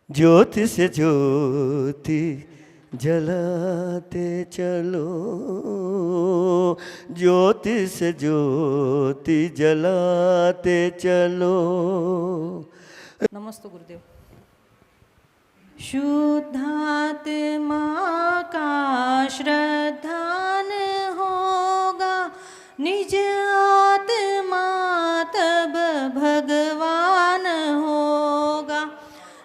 ज्योति से ज्योति जलाते चलो, ज्योति से ज्योति जलाते चलो। नमस्ते गुरुदेव। शुद्धात्मा का श्रद्धान होगा, निज आत्मा तब भगवान होगा।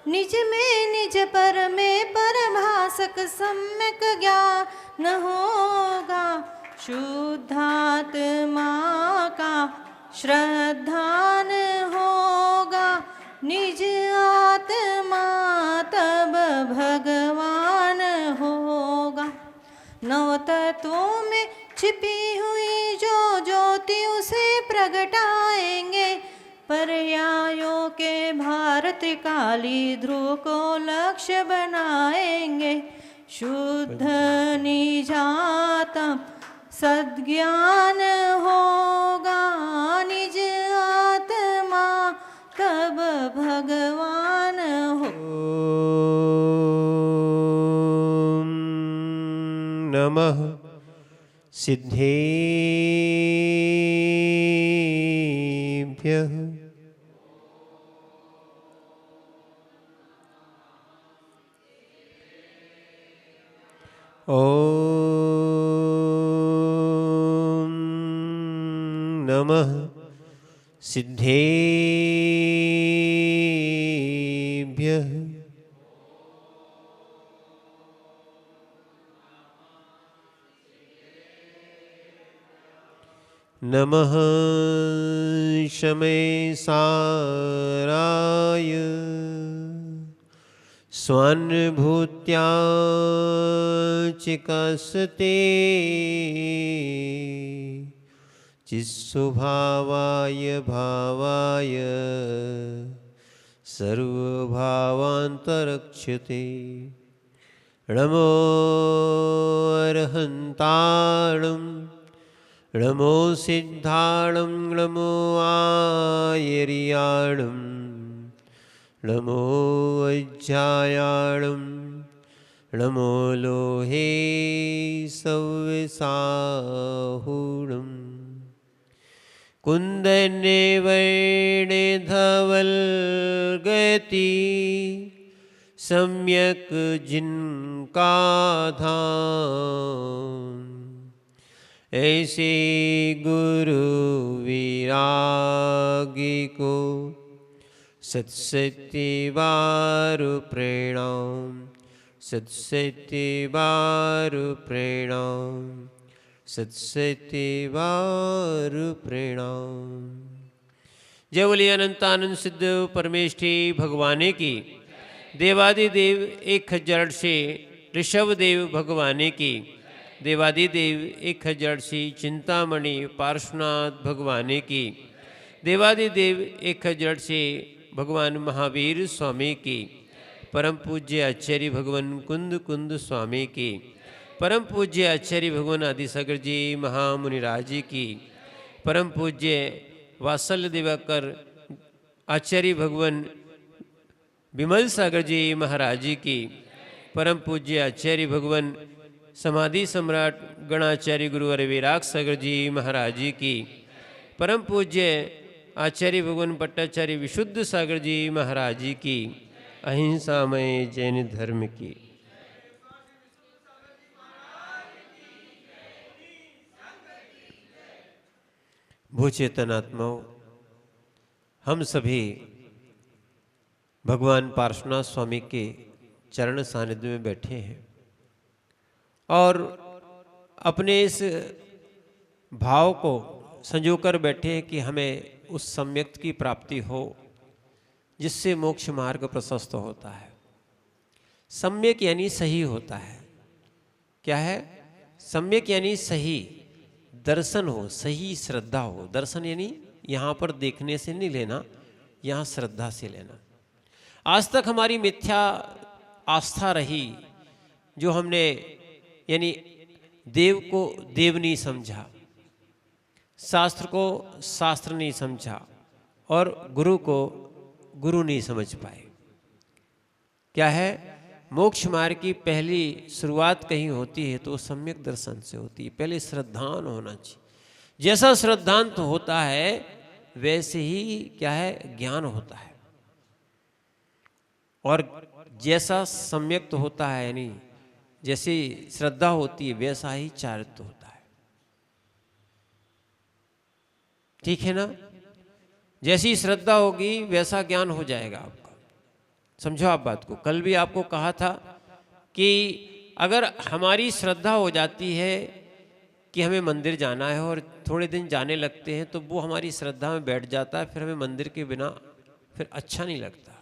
निज में निज पर में परभासक सम्यक ज्ञान होगा। शुद्धात्मा का श्रद्धान होगा, निज आत्मा तब भगवान होगा। नव तत्वों में छिपी हुई जो ज्योति उसे प्रगटाएंगे, पर्यायों के भारत काली ध्रुव को लक्ष्य बनाएंगे। शुद्ध निजातम सद्ज्ञान होगा, निज आत्मा तब भगवान हो। ओम नमः सिद्धेभ्यः। ओम नमः सिद्धेभ्यः। नमः शमे साराय स्वानुभूत्या चिकसते चिस्वभावाय भावाय सर्वभावान्तरक्षते। नमो अर्हन्ताणं नमो सिद्धाणं नमो आयर्याणं नमो अज्जायाणं नमो लोहे सव्यसाहुणम्। कुन्दने वर्णे धवलगति सम्यक जिनका धाम। ऐसे गुरु विरागी को सत्सत्य बारु प्रणाम, सत्सत्य बारु प्रणाम, सत्सत्य बारु प्रणाम। जय बोलिए अनंतानंद सिद्ध परमेष्ठी भगवाने की। देवादिदेव एक हजार से ऋषभदेव भगवाने की। देवादिदेव एक हजार से चिंतामणि पार्श्वनाथ भगवाने की। देवादिदेव एक हजार से भगवान महावीर स्वामी की। परम पूज्य आचार्य भगवान कुंद कुंद स्वामी की। परम पूज्य आचार्य भगवान आदिसागर जी महामुनिराज जी की। परम पूज्य वात्सल्य दिवाकर आचार्य भगवान विमल सागर जी महाराज जी की। परम पूज्य आचार्य भगवान समाधि सम्राट गणाचार्य गुरुवर विराग सागर जी महाराज जी की। परम पूज्य आचार्य भगवान भट्टाचार्य विशुद्ध सागर जी महाराज जी की। अहिंसामय जैन धर्म की। भूचेतन आत्माओं, हम सभी भगवान पार्श्वनाथ स्वामी के चरण सानिध्य में बैठे हैं और अपने इस भाव को संजोकर बैठे हैं कि हमें उस सम्यक की प्राप्ति हो जिससे मोक्ष मार्ग प्रशस्त होता है। सम्यक यानी सही होता है। क्या है? सम्यक यानी सही दर्शन हो, सही श्रद्धा हो। दर्शन यानी यहाँ पर देखने से नहीं लेना, यहाँ श्रद्धा से लेना। आज तक हमारी मिथ्या आस्था रही, जो हमने यानी देव को देव नहीं समझा, शास्त्र को शास्त्र नहीं समझा और गुरु को गुरु नहीं समझ पाए। क्या है, मोक्ष मार्ग की पहली शुरुआत कहीं होती है तो वो सम्यक दर्शन से होती है। पहले श्रद्धान होना चाहिए। जैसा श्रद्धांत होता है वैसे ही क्या है, ज्ञान होता है। और जैसा सम्यक्त होता है, यानी जैसी श्रद्धा होती है वैसा ही चारित्र्य होता है। ठीक है ना? जैसी श्रद्धा होगी वैसा ज्ञान हो जाएगा आपका। समझो आप बात को। कल भी आपको कहा था कि अगर हमारी श्रद्धा हो जाती है कि हमें मंदिर जाना है और थोड़े दिन जाने लगते हैं तो वो हमारी श्रद्धा में बैठ जाता है, फिर हमें मंदिर के बिना फिर अच्छा नहीं लगता।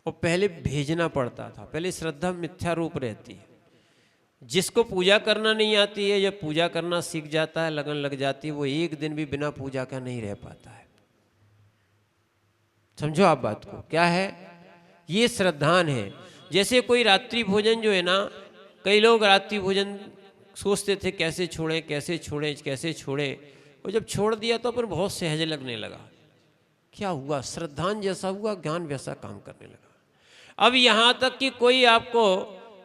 और पहले भेजना पड़ता था, पहले श्रद्धा मिथ्या रूप रहती है। जिसको पूजा करना नहीं आती है, जब पूजा करना सीख जाता है, लगन लग जाती है, वो एक दिन भी बिना पूजा का नहीं रह पाता है। समझो आप बात को। क्या है, ये श्रद्धान है। जैसे कोई रात्रि भोजन जो है ना, कई लोग रात्रि भोजन सोचते थे कैसे छोड़ें कैसे छोड़ें कैसे छोड़ें, और जब छोड़ दिया तो अपन बहुत सहज लगने लगा। क्या हुआ, श्रद्धान जैसा हुआ, ज्ञान वैसा काम करने लगा। अब यहाँ तक कि कोई आपको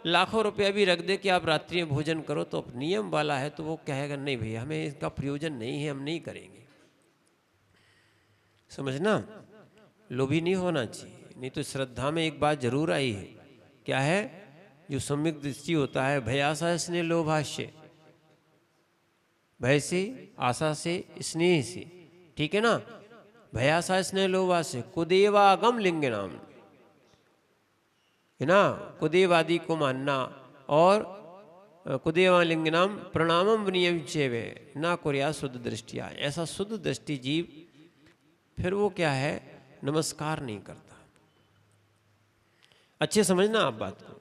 लाखों रुपया भी रख दे कि आप रात्रि में भोजन करो, तो नियम वाला है तो वो कहेगा नहीं भैया हमें इसका प्रयोजन नहीं है, हम नहीं करेंगे। समझना, लोभी नहीं होना चाहिए। नहीं तो श्रद्धा में एक बात जरूर आई है, क्या है, जो सम्यक दृष्टि होता है, भयासा स्नेह लोभाश्य, भय से, आशा से, स्नेह से, ठीक है ना। भयासा स्नेह लोभा से कुदेवागम लिंग नाम, है ना, कुदेव आदि को मानना, और कुदेवा लिंग नाम प्रणामम विनियम चेवे ना कुर्या शुद्ध दृष्टिया। ऐसा शुद्ध दृष्टि जीव फिर वो क्या है, नमस्कार नहीं करता। अच्छे समझना आप बात को।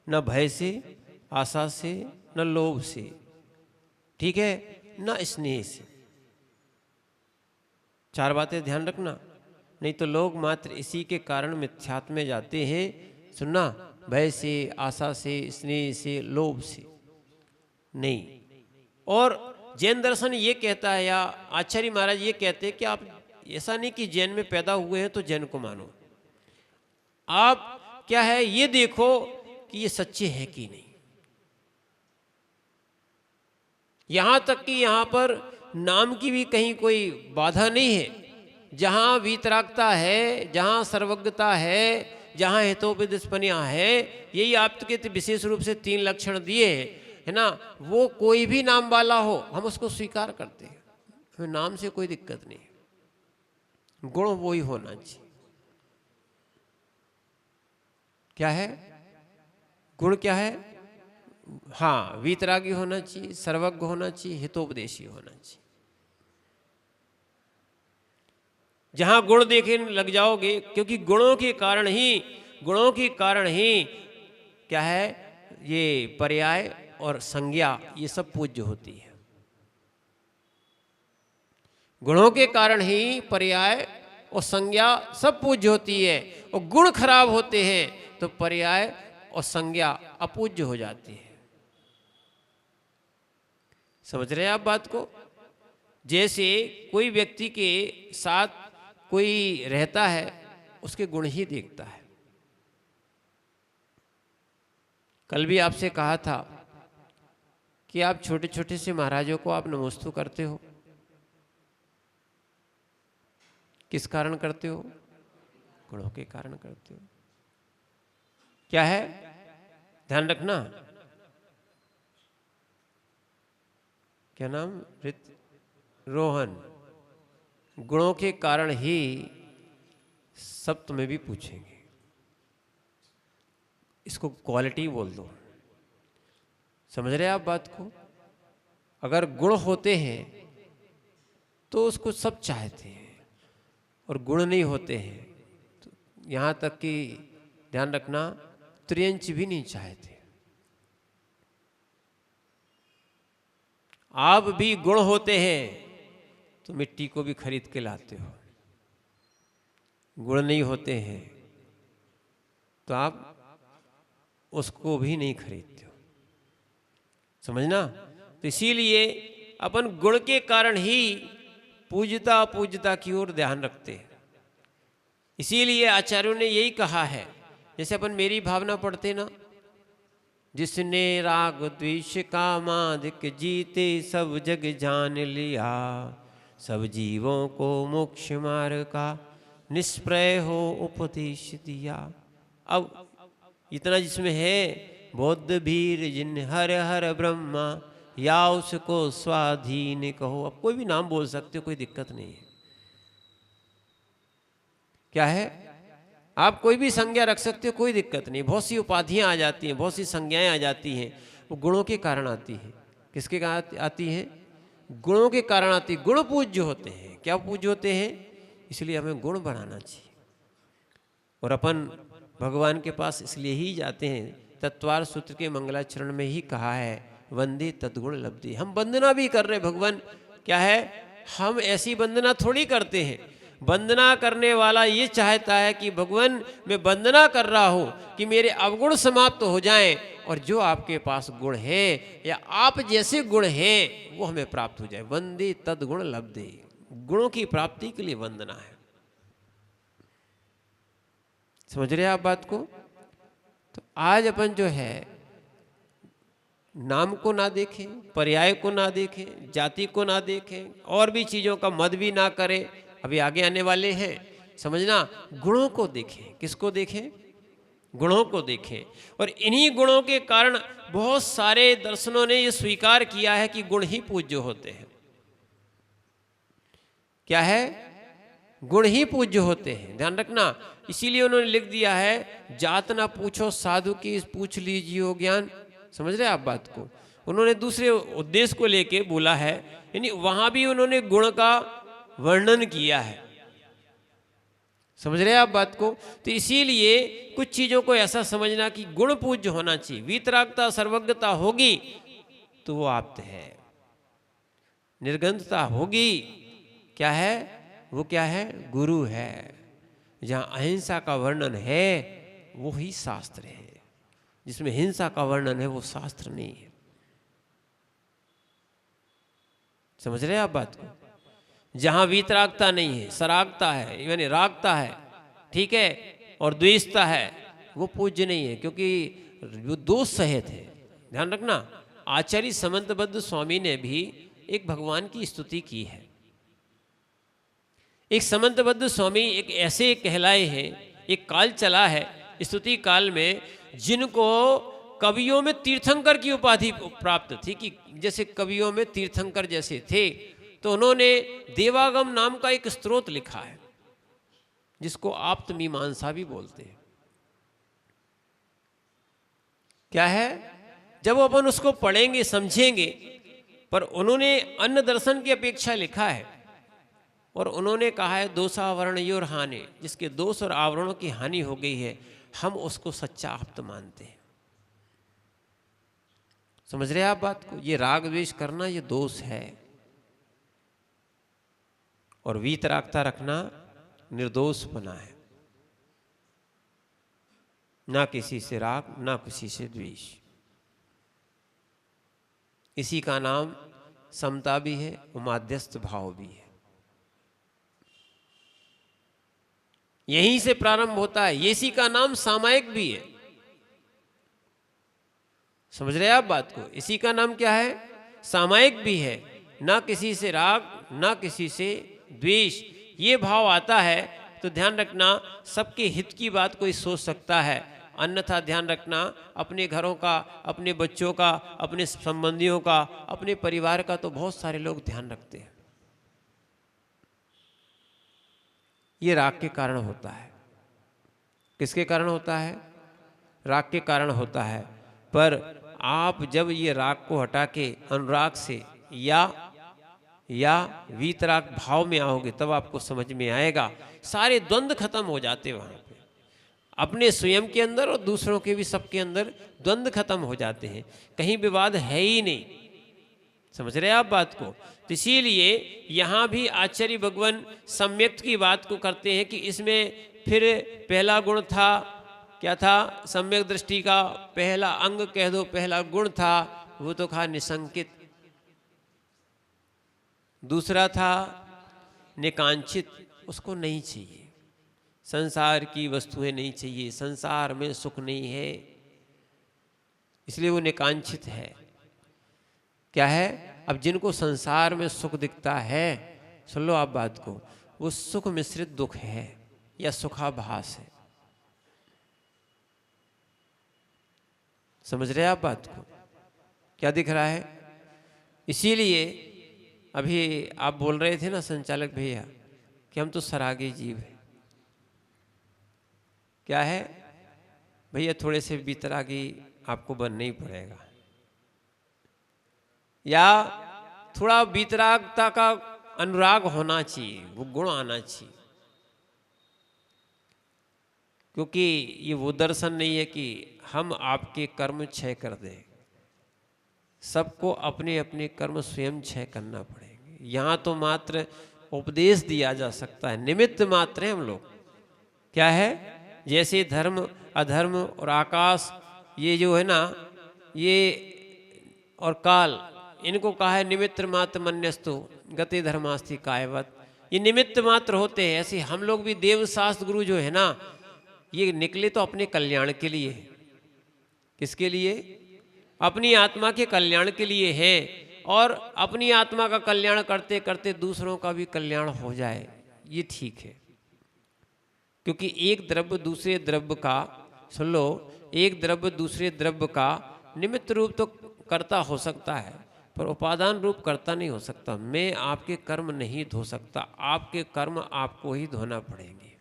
न भय से, आशा से, न लोभ से, ठीक है, न स्नेह से। चार बातें ध्यान रखना, नहीं तो लोग मात्र इसी के कारण मिथ्यात्व में जाते हैं। सुनना, भय से, आशा से, स्नेह से, लोभ से नहीं। और जैन दर्शन ये कहता है, या आचार्य महाराज ये कहते हैं कि आप ऐसा नहीं कि जैन में पैदा हुए हैं तो जैन को मानो। आप क्या है ये देखो कि ये सच्चे हैं कि नहीं। यहां तक कि यहां पर नाम की भी कहीं कोई बाधा नहीं है। जहां वीतरागता है, जहां सर्वज्ञता है, जहां हितोपदेशपनिया है, यही आपके विशेष रूप से 3 लक्षण दिए है ना, वो कोई भी नाम वाला हो हम उसको स्वीकार करते हैं। हमें नाम से कोई दिक्कत नहीं, गुण वो ही होना चाहिए। क्या है, गुण क्या है, हाँ, वीतरागी होना चाहिए, सर्वज्ञ होना चाहिए, हितोपदेशी होना चाहिए। जहां गुण देखे लग जाओगे, क्योंकि गुणों के कारण ही क्या है, ये पर्याय और संज्ञा ये सब पूज्य होती है। गुणों के कारण ही पर्याय और संज्ञा सब पूज्य होती है। और गुण खराब होते हैं तो पर्याय और संज्ञा अपूज्य हो जाती है। समझ रहे हैं आप बात को। जैसे कोई व्यक्ति के साथ कोई रहता है, उसके गुण ही देखता है। कल भी आपसे कहा था कि आप छोटे छोटे से महाराजों को आप नमोस्तु करते हो, किस कारण करते हो, गुणों के कारण करते हो। क्या है, ध्यान रखना। क्या नाम, रोहन। गुणों के कारण ही सब तुम्हें भी पूछेंगे। इसको क्वालिटी बोल दो। समझ रहे आप बात को। अगर गुण होते हैं तो उसको सब चाहते हैं, और गुण नहीं होते हैं तो यहाँ तक कि ध्यान रखना, त्रियंच भी नहीं चाहते। आप भी गुण होते हैं तो मिट्टी को भी खरीद के लाते हो। गुण नहीं होते हैं तो आप उसको भी नहीं खरीदते हो। समझना। तो इसीलिए अपन गुण के कारण ही पूज्यता अपूज्यता की ओर ध्यान रखते हैं। इसीलिए आचार्यों ने यही कहा है जैसे अपन मेरी भावना पढ़ते ना, जिसने राग द्वेष कामादिक जीते सब जग जान लिया, सब जीवों को मोक्ष मार्ग का निष्प्रय हो उपदेश दिया। अब इतना जिसमें है, बौद्ध भीर जिन हर हर ब्रह्मा, या उसको स्वाधीन कहो। अब कोई भी नाम बोल सकते हो, कोई दिक्कत नहीं है। क्या है, आप कोई भी संज्ञा रख सकते हो, कोई दिक्कत नहीं। बहुत सी उपाधियां आ जाती हैं, बहुत सी संज्ञाएं आ जाती हैं, वो गुणों के कारण आती हैं। किसके कारण आती हैं? गुणों के कारण आती। गुण पूज्य होते हैं। क्या पूज्य होते हैं? इसलिए हमें गुण बनाना चाहिए। और अपन भगवान के पास इसलिए ही जाते हैं, तत्वार सूत्र के मंगलाचरण में ही कहा है, वंदे तद्गुण लब्धि। हम वंदना भी कर रहे भगवान, क्या है, हम ऐसी वंदना थोड़ी करते हैं। वंदना करने वाला ये चाहता है कि भगवान मैं वंदना कर रहा हूँ कि मेरे अवगुण समाप्त हो जाएं, और जो आपके पास गुण है या आप जैसे गुण हैं वो हमें प्राप्त हो जाए। वंदे तद्गुण लब्धे, गुणों की प्राप्ति के लिए वंदना है। समझ रहे हैं आप बात को? तो आज अपन जो है नाम को ना देखें, पर्याय को ना देखें, जाति को ना देखें, और भी चीजों का मद भी ना करें। अभी आगे आने वाले हैं, समझना। गुणों को देखें। किसको देखें? गुणों को देखें। और इन्हीं गुणों के कारण बहुत सारे दर्शनों ने यह स्वीकार किया है कि गुण ही पूज्य होते हैं। क्या है? गुण ही पूज्य होते हैं, ध्यान रखना। इसीलिए उन्होंने लिख दिया है, जात ना पूछो साधु की, पूछ लीजिए ज्ञान। समझ रहे आप बात को? उन्होंने दूसरे उद्देश्य को लेके बोला है, यानी वहां भी उन्होंने गुण का वर्णन किया है। समझ रहे आप बात को? तो इसीलिए कुछ चीजों को ऐसा समझना कि गुण पूज्य होना चाहिए। वीतरागता सर्वज्ञता होगी तो वो आप्त है। निर्गंधता होगी, क्या है वो? क्या है? गुरु है। जहां अहिंसा का वर्णन है वो ही शास्त्र है। जिसमें हिंसा का वर्णन है वो शास्त्र नहीं है। समझ रहे आप बात को? जहां वीतरागता नहीं है, सरागता है, यानी रागता है, ठीक है, और द्वेषता है, वो पूज्य नहीं है, क्योंकि वो दोष सहित है। ध्यान रखना। आचार्य समंतबद्ध स्वामी ने भी एक भगवान की स्तुति की है। एक समंतबद्ध स्वामी एक ऐसे कहलाए हैं, एक काल चला है स्तुति काल में, जिनको कवियों में तीर्थंकर की उपाधि प्राप्त थी, कि जैसे कवियों में तीर्थंकर जैसे थे। तो उन्होंने देवागम नाम का एक स्तोत्र लिखा है, जिसको आप्त मीमांसा भी बोलते हैं। क्या है? जब अपन उसको पढ़ेंगे समझेंगे, पर उन्होंने अन्य दर्शन की अपेक्षा लिखा है। और उन्होंने कहा है, दोषावरणयोर हानि, जिसके दोष और आवरणों की हानि हो गई है, हम उसको सच्चा आप्त मानते हैं। समझ रहे हैं आप बात को? ये राग द्वेष करना ये दोष है, और वीतरागता रखना निर्दोष बना है। ना किसी से राग, ना किसी से द्वेष। इसी का नाम समता भी है, उमाध्यस्थ भाव भी है। यहीं से प्रारंभ होता है। इसी का नाम सामायिक भी है। समझ रहे हैं आप बात को? इसी का नाम क्या है? सामायिक भी है। ना किसी से राग, ना किसी से द्वेष, ये भाव आता है तो ध्यान रखना, सबके हित की बात कोई सोच सकता है। अन्यथा ध्यान रखना, अपने घरों का, अपने बच्चों का, अपने संबंधियों का, अपने परिवार का तो बहुत सारे लोग ध्यान रखते हैं। ये राग के कारण होता है। किसके कारण होता है? राग के कारण होता है। पर आप जब ये राग को हटा के अनुराग से या वीतराग भाव में आओगे, तब आपको समझ में आएगा। सारे द्वंद्व खत्म हो जाते वहां पे, अपने स्वयं के अंदर और दूसरों के भी, सबके अंदर द्वंद्व खत्म हो जाते हैं। कहीं विवाद है ही नहीं। समझ रहे हैं आप बात को? तो इसीलिए यहाँ भी आचार्य भगवान सम्यक्त की बात को करते हैं कि इसमें फिर पहला गुण था, क्या था? सम्यक दृष्टि का पहला अंग कह दो, पहला गुण था, वो तो था निसंकित। दूसरा था निकांक्षित, उसको नहीं चाहिए। संसार की वस्तुएं नहीं चाहिए, संसार में सुख नहीं है, इसलिए वो निकांक्षित है। क्या है? अब जिनको संसार में सुख दिखता है, सुन लो आप बात को, वो सुख मिश्रित दुख है या सुखाभास है। समझ रहे हैं आप बात को? क्या दिख रहा है? इसीलिए अभी आप बोल रहे थे ना संचालक भैया कि हम तो सरागे जीव हैं। क्या है भैया? थोड़े से बीतरागी आपको बनना ही पड़ेगा, या थोड़ा बीतरागता का अनुराग होना चाहिए, वो गुण आना चाहिए। क्योंकि ये वो दर्शन नहीं है कि हम आपके कर्म क्षय कर दें। सबको अपने अपने कर्म स्वयं क्षय करना पड़ेंगे। यहाँ तो मात्र उपदेश दिया जा सकता है, निमित्त मात्र हैं हम लोग। क्या है? जैसे धर्म अधर्म और आकाश, ये जो है ना, ये और काल, इनको कहा है निमित्त मात्र मन्यस्तु गति धर्मास्ति कायवत। ये निमित्त मात्र होते हैं। ऐसे हम लोग भी देवशास्त्र गुरु जो है ना, ये निकले तो अपने कल्याण के लिए। किसके लिए? अपनी आत्मा के कल्याण के लिए है। और अपनी आत्मा का कल्याण करते करते दूसरों का भी कल्याण हो जाए, ये ठीक है। क्योंकि एक द्रव्य दूसरे द्रव्य का, सुन लो, एक द्रव्य दूसरे द्रव्य का निमित्त रूप तो करता हो सकता है, पर उपादान रूप करता नहीं हो सकता। मैं आपके कर्म नहीं धो सकता, आपके कर्म आपको ही धोना पड़ेंगे।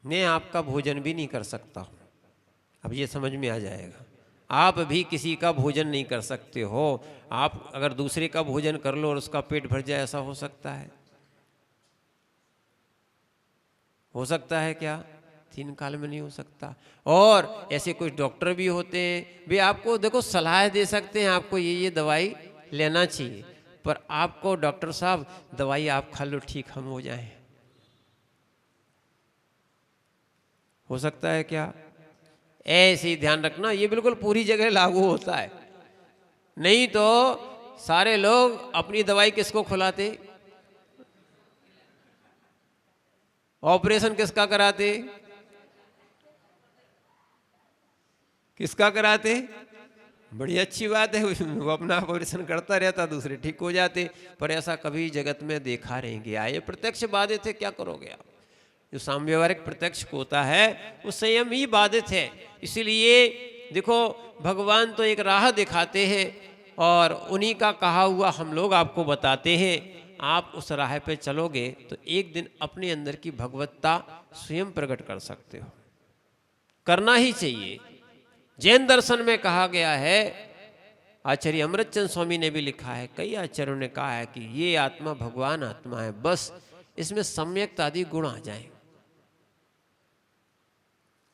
मैं आपका भोजन भी नहीं कर सकता हूँ। अब ये समझ में आ जाएगा। आप भी किसी का भोजन नहीं कर सकते हो। आप अगर दूसरे का भोजन कर लो और उसका पेट भर जाए, ऐसा हो सकता है? हो सकता है क्या? 3 काल में नहीं हो सकता। और ऐसे कुछ डॉक्टर भी होते हैं, वे आपको देखो सलाह दे सकते हैं, आपको ये दवाई लेना चाहिए, पर आपको डॉक्टर साहब दवाई आप खा लो, ठीक हम हो जाएं। हो सकता है क्या? ऐसे ही ध्यान रखना, ये बिल्कुल पूरी जगह लागू होता है। नहीं तो सारे लोग अपनी दवाई किसको खुलाते? ऑपरेशन किसका कराते? किसका कराते? बड़ी अच्छी बात है, वो अपना ऑपरेशन करता रहता, दूसरे ठीक हो जाते। पर ऐसा कभी जगत में देखा रहेंगे? आए प्रत्यक्ष बाधित है, क्या करोगे आप? जो साम्यवहारिक प्रत्यक्ष होता है वो संयम ही बाधित है। इसीलिए देखो, भगवान तो एक राह दिखाते हैं और उन्हीं का कहा हुआ हम लोग आपको बताते हैं। आप उस राह पे चलोगे तो एक दिन अपने अंदर की भगवत्ता स्वयं प्रकट कर सकते हो। करना ही चाहिए। जैन दर्शन में कहा गया है, आचार्य अमृतचंद स्वामी ने भी लिखा है, कई आचार्यों ने कहा है कि ये आत्मा भगवान आत्मा है, बस इसमें सम्यक्त आदि गुण आ जाए।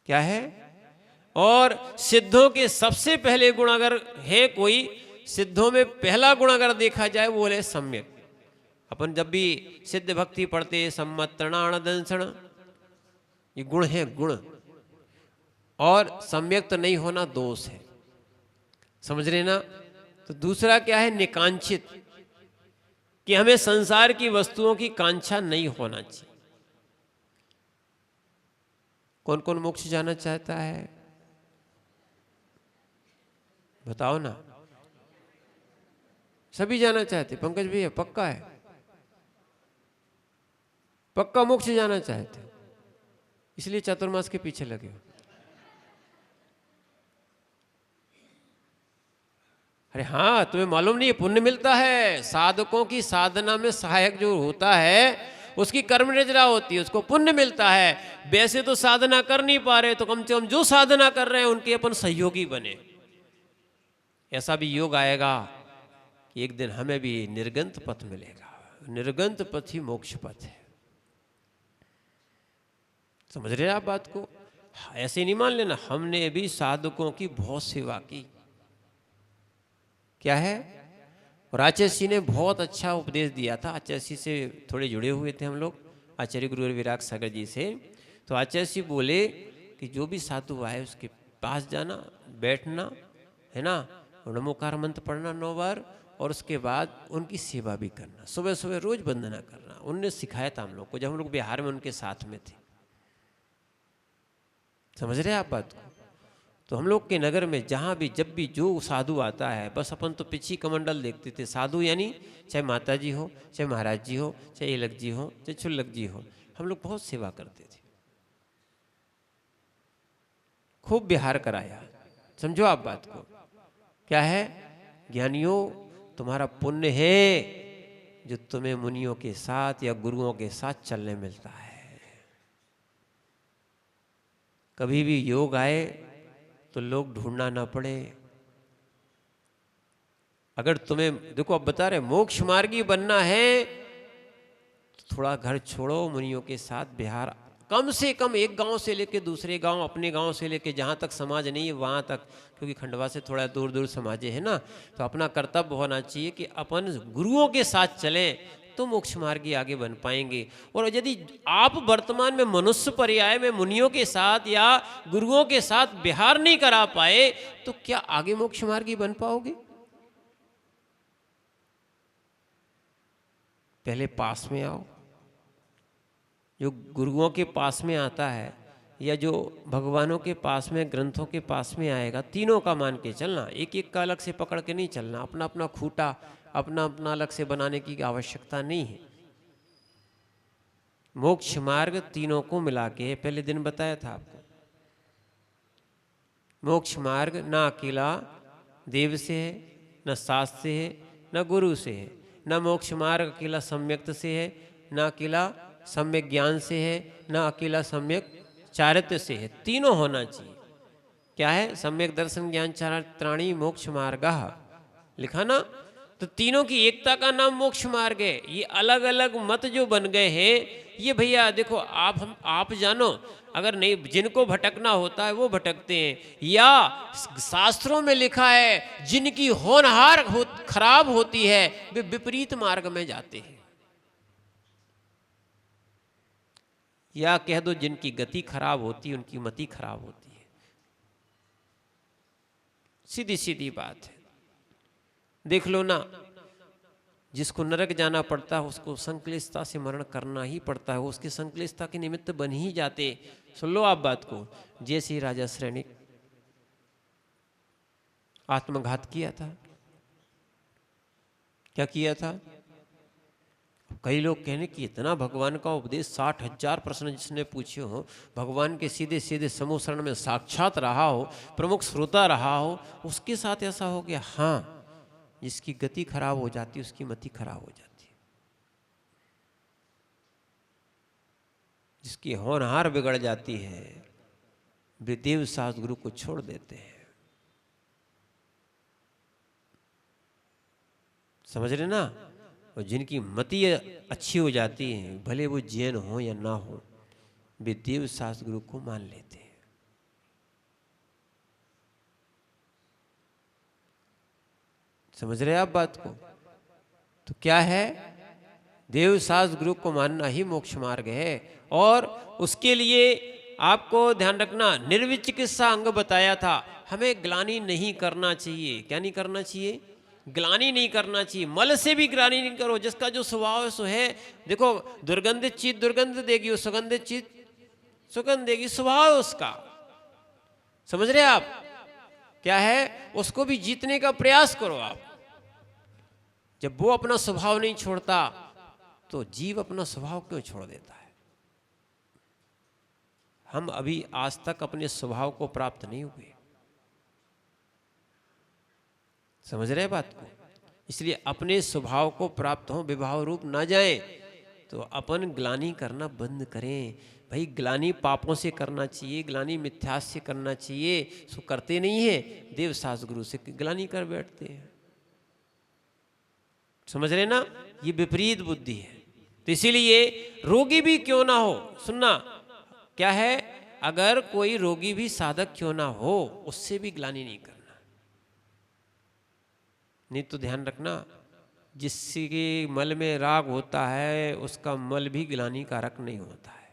क्या है? और सिद्धों के सबसे पहले गुण अगर है कोई, सिद्धों में पहला गुण अगर देखा जाए वो है सम्यक। अपन जब भी सिद्ध भक्ति पढ़ते, सम्मतणाण दंसण, ये गुण है, गुण। और सम्यक तो नहीं होना दोष है। समझ रहे ना? तो दूसरा क्या है? निकांक्षित, कि हमें संसार की वस्तुओं की कांक्षा नहीं होना चाहिए। कौन कौन मोक्ष जाना चाहता है? बताओ ना। सभी जाना चाहते? पंकज भैया पक्का है? पक्का मोक्ष जाना चाहते, इसलिए चातुर्मास के पीछे लगे हो। अरे हाँ, तुम्हें मालूम नहीं, पुण्य मिलता है। साधकों की साधना में सहायक जो होता है उसकी कर्म रचना होती है, उसको पुण्य मिलता है। वैसे तो साधना कर नहीं पा रहे, तो कम से कम जो साधना कर रहे हैं उनके अपन सहयोगी बने। ऐसा भी योग आएगा कि एक दिन हमें भी निर्गंत पथ मिलेगा। निर्गंत पथ ही मोक्ष पथ है। समझ रहे हैं आप बात को? ऐसे नहीं मान लेना, हमने भी साधकों की बहुत सेवा की। क्या है? और आचार्य जी ने बहुत अच्छा उपदेश दिया था। आचार्य जी से थोड़े जुड़े हुए थे हम लोग, आचार्य गुरु विराग सागर जी से। तो आचार्य जी बोले कि जो भी साधु आए उसके पास जाना, बैठना है ना, और नमोकार मंत्र पढ़ना 9 बार, और उसके बाद उनकी सेवा भी करना, सुबह सुबह रोज वंदना करना। उनने सिखाया था हम लोग को जब हम लोग बिहार में उनके साथ में थे। समझ रहे हैं आप बात को? तो हम लोग के नगर में जहाँ भी जब भी जो साधु आता है, बस अपन तो पिछी कमंडल देखते थे। साधु यानी चाहे माता जी हो, चाहे महाराज जी हो, चाहे एलक जी हो, चाहे छुल्लक जी हो, हम लोग बहुत सेवा करते थे, खूब बिहार कराया। समझो आप बात को। क्या है? ज्ञानियों, तुम्हारा पुण्य है जो तुम्हें मुनियों के साथ या गुरुओं के साथ चलने मिलता है। कभी भी योग आए तो लोग ढूंढना ना पड़े। अगर तुम्हें, देखो अब बता रहे मोक्ष मार्गी बनना है तो थोड़ा घर छोड़ो, मुनियों के साथ बिहार, कम से कम एक गांव से लेके दूसरे गांव, अपने गांव से लेके जहां तक समाज नहीं है वहां तक, क्योंकि खंडवा से थोड़ा दूर दूर समाजे है ना, तो अपना कर्तव्य होना चाहिए कि अपन गुरुओं के साथ चलें तो मोक्ष मार्गी आगे बन पाएंगे। और यदि आप वर्तमान में मनुष्य पर्याय में मुनियों के साथ या गुरुओं के साथ बिहार नहीं करा पाए तो क्या आगे मोक्ष मार्गी बन पाओगे? पहले पास में आओ। जो गुरुओं के पास में आता है या जो भगवानों के पास में, ग्रंथों के पास में आएगा, तीनों का मान के चलना, एक एक का अलग से पकड़ के नहीं चलना। अपना अपना खूटा अपना अपना अलग से बनाने की आवश्यकता नहीं है। मोक्ष मार्ग तीनों को मिला के पहले दिन बताया था आपको। मोक्ष मार्ग ना अकेला देव से है, न शास्त्र से है, न गुरु से है। न मोक्ष मार्ग अकेला सम्यक्त से है, न अकेला सम्यक ज्ञान से है, न अकेला सम्यक चारित्र्य से है। तीनों होना चाहिए। क्या है? सम्यक दर्शन ज्ञान चारित्राणी मोक्ष मार्ग लिखा ना। तो तीनों की एकता का नाम मोक्ष मार्ग है। ये अलग अलग मत जो बन गए हैं, ये भैया देखो आप जानो, अगर नहीं, जिनको भटकना होता है वो भटकते हैं। या शास्त्रों में लिखा है जिनकी होनहार खराब होती है वे विपरीत मार्ग में जाते हैं। या कह दो जिनकी गति खराब होती है उनकी मति खराब होती है। सीधी सीधी बात है। देख लो ना, जिसको नरक जाना पड़ता है उसको संक्लिष्टता से मरण करना ही पड़ता है। वो उसकी संक्लिष्टता के निमित्त बन ही जाते। सुन लो आप बात को। जैसे राजा श्रेणिक आत्मघात किया था, क्या किया था? कई लोग कहने कि इतना भगवान का उपदेश, 60,000 प्रश्न जिसने पूछे हो, भगवान के सीधे सीधे समूह शरण में साक्षात रहा हो, प्रमुख श्रोता रहा हो, उसके साथ ऐसा हो गया। हाँ, जिसकी गति खराब हो जाती है उसकी मति खराब हो जाती है। जिसकी होनहार बिगड़ जाती है वे देव शास्त्र गुरु को छोड़ देते हैं। समझ रहे ना? और जिनकी मति अच्छी हो जाती है, भले वो जैन हो या ना हो, वे देव शास्त्र गुरु को मान लेते हैं। समझ रहे आप बात को? तो क्या है? देव शास्त्र गुरु को मानना ही मोक्ष मार्ग है। और उसके लिए आपको ध्यान रखना, निर्विचिकित्सा अंग बताया था। हमें ग्लानि नहीं करना चाहिए। क्या नहीं करना चाहिए? ग्लानि नहीं करना चाहिए। मल से भी ग्लानि नहीं करो। जिसका जो स्वभाव है सो है। देखो, दुर्गंधित चीज दुर्गंध देगी और सुगंधित चीज सुगंध देगी। स्वभाव है उसका। समझ रहे आप? क्या है? उसको भी जीतने का प्रयास करो आप। जब वो अपना स्वभाव नहीं छोड़ता तो जीव अपना स्वभाव क्यों छोड़ देता है? हम अभी आज तक अपने स्वभाव को प्राप्त नहीं हुए। समझ रहे बात को? इसलिए अपने स्वभाव को प्राप्त हो, विभाव रूप ना जाए, तो अपन ग्लानि करना बंद करें। भाई, ग्लानि पापों से करना चाहिए, ग्लानि मिथ्यास से करना चाहिए। सो करते नहीं है, देव शास्त्र गुरु से ग्लानि कर बैठते हैं। समझ रहे ना? ये विपरीत बुद्धि है। तो इसीलिए रोगी भी क्यों ना हो, सुनना क्या है, अगर कोई रोगी भी साधक क्यों ना हो, उससे भी ग्लानि नहीं करना। नहीं तो ध्यान रखना, जिसके मल में राग होता है उसका मल भी ग्लानि कारक नहीं होता है।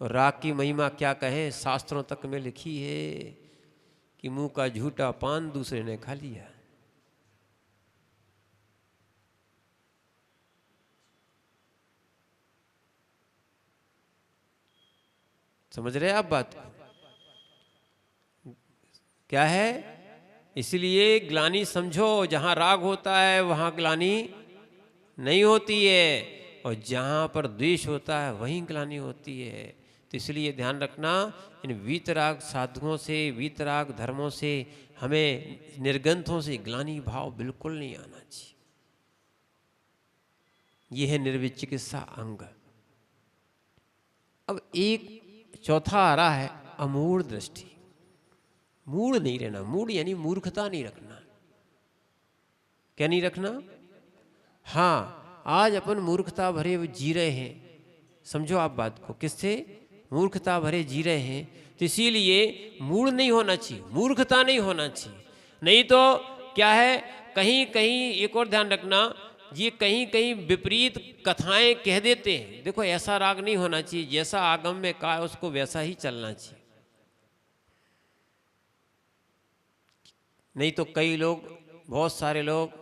और राग की महिमा क्या कहें, शास्त्रों तक में लिखी है कि मुंह का झूठा पान दूसरे ने खा लिया। समझ रहे आप बात को? क्या है? इसलिए ग्लानि समझो, जहां राग होता है वहां ग्लानि नहीं होती है, और जहां पर द्वेष होता है वहीं ग्लानि होती है। तो इसलिए ध्यान रखना, इन वीतराग साधुओं से, वीतराग धर्मों से हमें, निर्ग्रंथों से ग्लानि भाव बिल्कुल नहीं आना चाहिए। यह है निर्विचिकित्सा अंग। अब एक चौथा आ रहा है अमूढ़ दृष्टि। मूढ़ नहीं रहना, मूढ़ यानी मूर्खता नहीं रखना। क्या नहीं रखना? हाँ, आज अपन मूर्खता भरे जी रहे हैं। समझो आप बात को, किससे? मूर्खता भरे जी रहे हैं, तो इसीलिए मूढ़ नहीं होना चाहिए, मूर्खता नहीं होना चाहिए। नहीं तो क्या है, कहीं कहीं एक और ध्यान रखना, ये कहीं कहीं विपरीत कथाएं कह देते हैं। देखो, ऐसा राग नहीं होना चाहिए, जैसा आगम में कहा है उसको वैसा ही चलना चाहिए। नहीं तो कई लोग, बहुत सारे लोग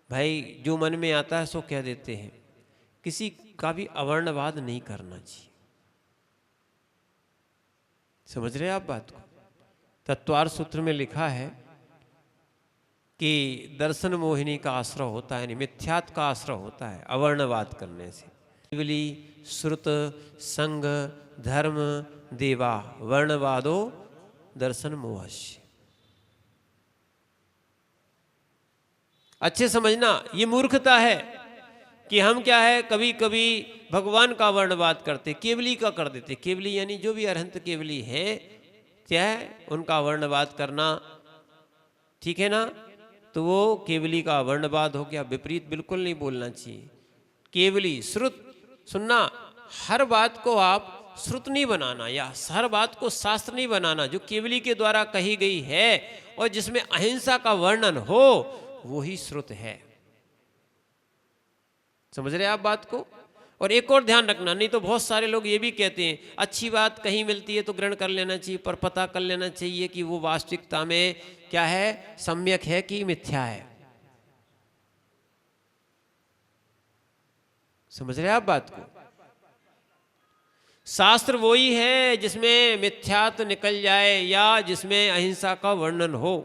भाई जो मन में आता है सो कह देते हैं। किसी का भी अवर्णवाद नहीं करना चाहिए। समझ रहे हैं आप बात को? तत्वार सूत्र में लिखा है कि दर्शन मोहिनी का आश्रय होता है, यानी मिथ्यात्व का आश्रय होता है अवर्णवाद करने से। केवली श्रुत संग धर्म देवा वर्णवादो दर्शन मोहस्य। अच्छे समझना, ये मूर्खता है कि हम क्या है, कभी कभी भगवान का वर्णवाद करते, केवली का कर देते। केवली यानी जो भी अरहंत केवली है, क्या है, उनका वर्णवाद करना, ठीक है ना? तो वो केवली का वर्णवाद हो गया। विपरीत बिल्कुल नहीं बोलना चाहिए। केवली श्रुत सुनना, हर बात को आप श्रुत नहीं बनाना, या हर बात को शास्त्र नहीं बनाना। जो केवली के द्वारा कही गई है और जिसमें अहिंसा का वर्णन हो, वो ही श्रुत है। समझ रहे आप बात को? और एक और ध्यान रखना, नहीं तो बहुत सारे लोग ये भी कहते हैं अच्छी बात कहीं मिलती है तो ग्रहण कर लेना चाहिए, पर पता कर लेना चाहिए कि वो वास्तविकता में क्या है, सम्यक है कि मिथ्या है। समझ रहे आप बात को? शास्त्र वही है जिसमें मिथ्यात्व निकल जाए या जिसमें अहिंसा का वर्णन हो।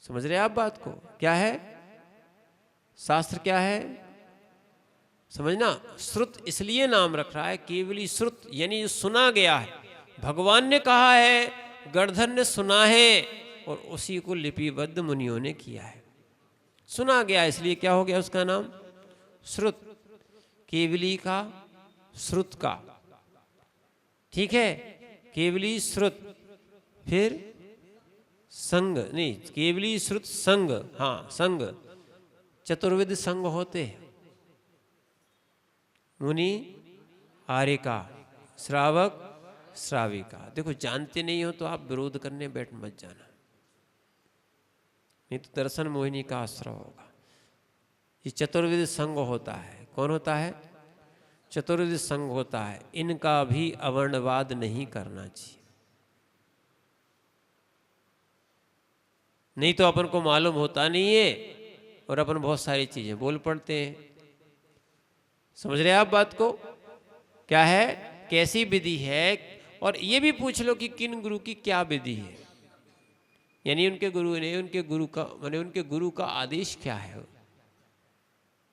समझ रहे आप बात को? क्या है शास्त्र? क्या है समझना। श्रुत इसलिए नाम रख रहा है, केवली श्रुत यानी जो सुना गया है। भगवान ने कहा है, गणधर ने सुना है, और उसी को लिपिबद्ध मुनियों ने किया है। सुना गया, इसलिए क्या हो गया उसका नाम? श्रुत। केवली का, श्रुत का, ठीक है। केवली श्रुत, फिर संग नहीं, केवली श्रुत संग, हाँ संग। चतुर्विध संग होते हैं, मुनि, आर्यिका, श्रावक, श्राविका। देखो, जानते नहीं हो तो आप विरोध करने बैठ मत जाना, नहीं तो दर्शन मोहिनी का आश्रय होगा। ये चतुर्विध संग होता है। कौन होता है? चतुर्विध संग होता है। इनका भी अवर्णवाद नहीं करना चाहिए, नहीं तो अपन को मालूम होता नहीं है और अपन बहुत सारी चीजें बोल पड़ते हैं। समझ रहे आप बात को? क्या है, कैसी विधि है, और ये भी पूछ लो कि किन गुरु की क्या विधि है, यानी उनके गुरु ने, उनके गुरु का माने उनके गुरु का आदेश क्या है।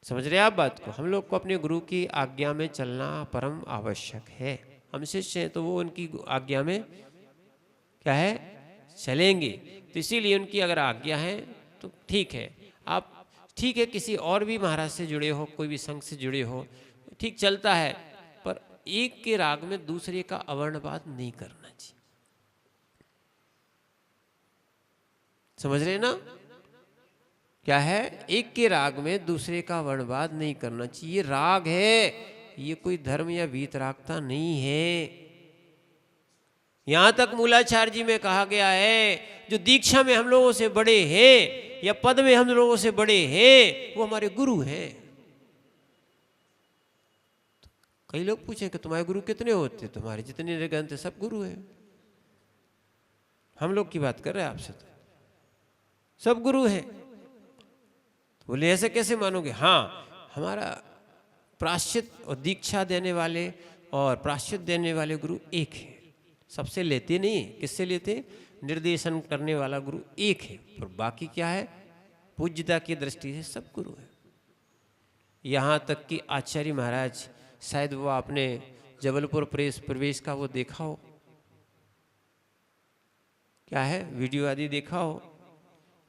समझ रहे आप बात को? हम लोग को अपने गुरु की आज्ञा में चलना परम आवश्यक है। हम शिष्य हैं तो वो उनकी आज्ञा में क्या है, चलेंगे। तो इसीलिए उनकी अगर आज्ञा है तो ठीक है। आप ठीक है, किसी और भी महाराज से जुड़े हो, कोई भी संघ से जुड़े हो, ठीक चलता है, पर एक के राग में दूसरे का अवर्णवाद नहीं करना चाहिए। समझ रहे ना? क्या है, एक के राग में दूसरे का वर्णवाद नहीं करना चाहिए। ये राग है, ये कोई धर्म या वीतरागता नहीं है। यहां तक मूलाचार्य जी में कहा गया है, जो दीक्षा में हम लोगों से बड़े हैं या पद में हम लोगों से बड़े हैं, वो हमारे गुरु हैं। कई लोग पूछे कि तुम्हारे गुरु कितने होते, तुम्हारे जितने निर्ग्रंथ सब गुरु हैं। हम लोग की बात कर रहे हैं आपसे, तो सब गुरु हैं। तो बोले ऐसे कैसे मानोगे? हाँ, हमारा प्रायश्चित और दीक्षा देने वाले और प्रायश्चित देने वाले गुरु एक है, सबसे लेते नहीं। किससे लेते? निर्देशन करने वाला गुरु एक है, पर बाकी क्या है? पूज्यता की दृष्टि से सब गुरु है। यहाँ तक कि आचार्य महाराज, शायद वो आपने जबलपुर प्रवेश का वो देखा हो, क्या है, वीडियो आदि देखा हो।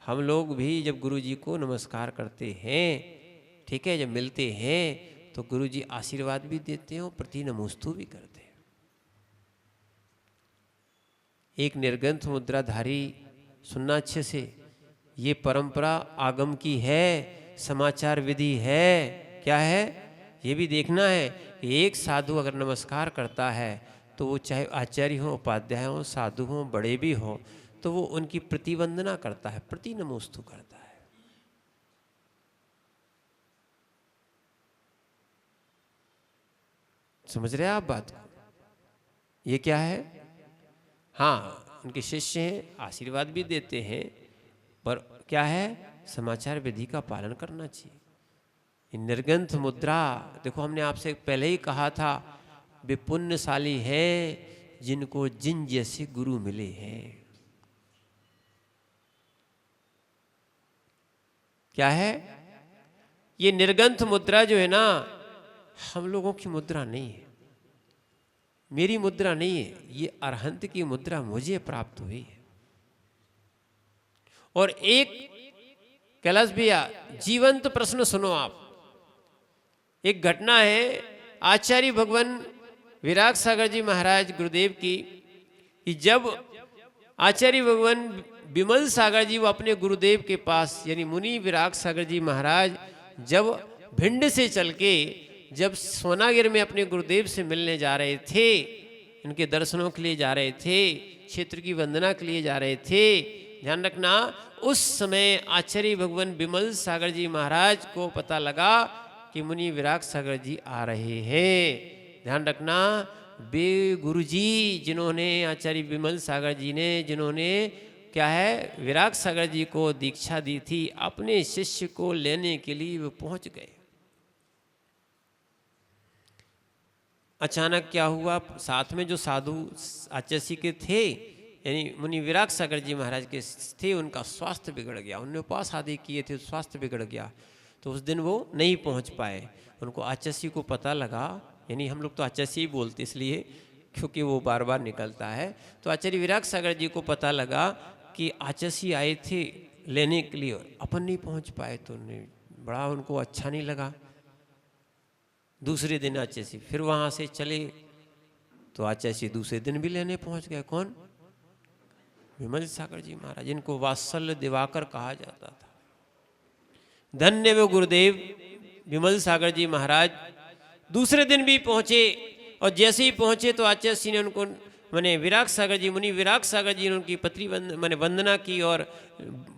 हम लोग भी जब गुरु जी को नमस्कार करते हैं, ठीक है, जब मिलते हैं तो गुरु जी आशीर्वाद भी देते हैं और प्रति नमोस्तु भी करते हैं। एक निर्ग्रंथ मुद्राधारी, सुनना अच्छे से, ये परंपरा आगम की है, समाचार विधि है। क्या है? ये भी देखना है कि एक साधु अगर नमस्कार करता है तो वो चाहे आचार्य हो, उपाध्याय हो, साधु हो, बड़े भी हो, तो वो उनकी प्रतिवंदना करता है, प्रति नमोस्तु करता है। समझ रहे हैं आप बात को? ये क्या है? हाँ, उनके शिष्य हैं, आशीर्वाद भी देते हैं, पर क्या है? समाचार विधि का पालन करना चाहिए। निर्ग्रंथ मुद्रा, देखो हमने आपसे पहले ही कहा था, वे पुण्यशाली हैं जिनको जिन जैसे गुरु मिले हैं। क्या है? ये निर्ग्रंथ मुद्रा जो है ना, हम लोगों की मुद्रा नहीं है, मेरी मुद्रा नहीं है, ये अरहंत की मुद्रा मुझे प्राप्त हुई है। और एक कैलाश भैया जीवंत प्रश्न सुनो आप। एक घटना है आचार्य भगवान विराग सागर जी महाराज गुरुदेव की, कि जब आचार्य भगवान विमल सागर जी वो अपने गुरुदेव के पास, यानी मुनि विराग सागर जी महाराज जब भिंड से चल के जब सोनागिर में अपने गुरुदेव से मिलने जा रहे थे, इनके दर्शनों के लिए जा रहे थे, क्षेत्र की वंदना के लिए जा रहे थे, ध्यान रखना, उस समय आचार्य भगवान विमल सागर जी महाराज को पता लगा कि मुनि विराग सागर जी आ रहे हैं। ध्यान रखना, वे गुरु जी जिन्होंने, आचार्य विमल सागर जी ने जिन्होंने क्या है, विराग सागर जी को दीक्षा दी थी, अपने शिष्य को लेने के लिए वो पहुंच गए। अचानक क्या हुआ, साथ में जो साधु आचार्य के थे, यानी मुनि विराग सागर जी महाराज के थे, उनका स्वास्थ्य बिगड़ गया, उन्होंने उपवास आदि किए थे, स्वास्थ्य बिगड़ गया, तो उस दिन वो नहीं पहुंच पाए। उनको आचार्य को पता लगा, यानी हम लोग तो आचार्य ही बोलते इसलिए क्योंकि वो बार बार निकलता है, तो आचार्य विराग सागर जी को पता लगा कि आचार्य आए थे लेने के लिए, अपन नहीं पहुंच पाए, तो बड़ा उनको अच्छा नहीं लगा। दूसरे दिन आचार्य फिर वहाँ से चले, तो आचार्य दूसरे दिन भी लेने पहुंच गए। कौन? विमल सागर जी महाराज, इनको वात्सल्य दिवाकर कहा जाता था। धन्य वो गुरुदेव विमल सागर जी महाराज दूसरे दिन भी पहुंचे, और जैसे ही पहुंचे तो आचार्य जी ने उनको, मैंने विराग सागर जी, मुनि विराग सागर जी ने उनकी पत्री मैंने वंदना की और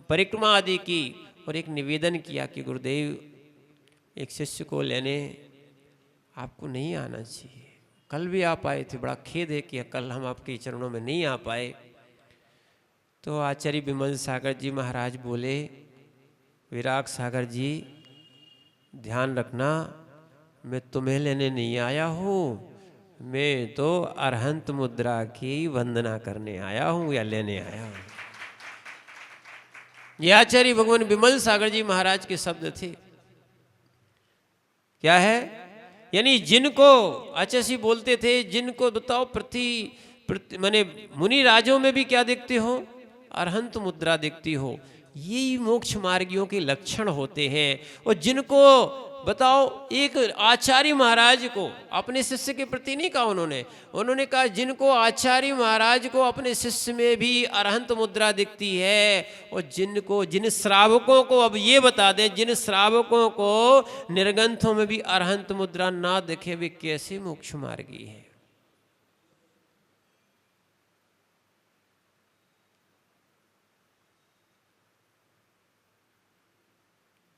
परिक्रमा आदि की, और एक निवेदन किया कि गुरुदेव, एक शिष्य को लेने आपको नहीं आना चाहिए, कल भी आप आए थे, बड़ा खेद है कि कल हम आपके चरणों में नहीं आ पाए। तो आचार्य विमल सागर जी महाराज बोले, विराग सागर जी ध्यान रखना, मैं तुम्हें लेने नहीं आया हूँ, मैं तो अरहंत मुद्रा की वंदना करने आया हूँ या लेने आया हूँ। ये आचार्य भगवान विमल सागर जी महाराज के शब्द थे। क्या है? यानी जिनको आचार्य बोलते थे, जिनको बताओ माने मुनि राजों में भी क्या देखते हो? अरहंत मुद्रा देखती हो। यही मोक्ष मार्गियों के लक्षण होते हैं। और जिनको बताओ, एक आचार्य महाराज को अपने शिष्य के प्रति नहीं कहा उन्होंने कहा जिनको आचार्य महाराज को अपने शिष्य में भी अरहंत मुद्रा दिखती है, और जिन श्रावकों को, अब ये बता दें, जिन श्रावकों को निर्ग्रंथों में भी अरहंत मुद्रा ना दिखे, वे कैसे मोक्ष मार्गी है?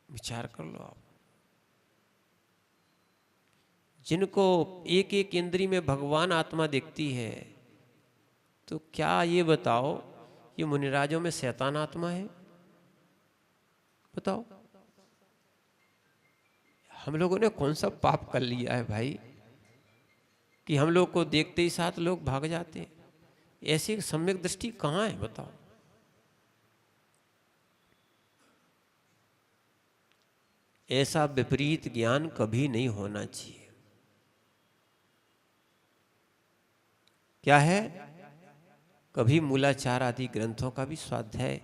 विचार कर लो आप। जिनको एक एक इंद्री में भगवान आत्मा दिखती है, तो क्या ये बताओ ये मुनिराजों में शैतान आत्मा है? बताओ, हम लोगों ने कौन सा पाप कर लिया है भाई कि हम लोग को देखते ही साथ लोग भाग जाते हैं? ऐसी सम्यक दृष्टि कहाँ है बताओ? ऐसा विपरीत ज्ञान कभी नहीं होना चाहिए। क्या है? कभी मूलाचार आदि ग्रंथों का भी स्वाध्याय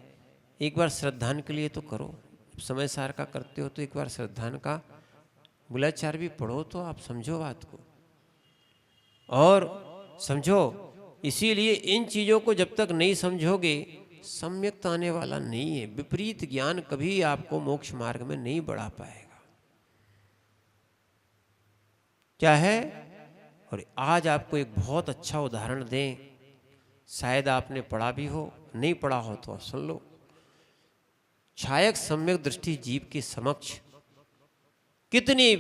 एक बार श्रद्धान के लिए तो करो। समय सार का करते हो तो एक बार श्रद्धान का मूलाचार भी पढ़ो, तो आप समझो बात को और समझो। इसीलिए इन चीजों को जब तक नहीं समझोगे सम्यक आने वाला नहीं है। विपरीत ज्ञान कभी आपको मोक्ष मार्ग में नहीं बढ़ा पाएगा। क्या है? और आज आपको एक बहुत अच्छा उदाहरण दें, शायद आपने पढ़ा भी हो, नहीं पढ़ा हो तो सुन लो। छायक सम्यक दृष्टि जीव के समक्ष कितनी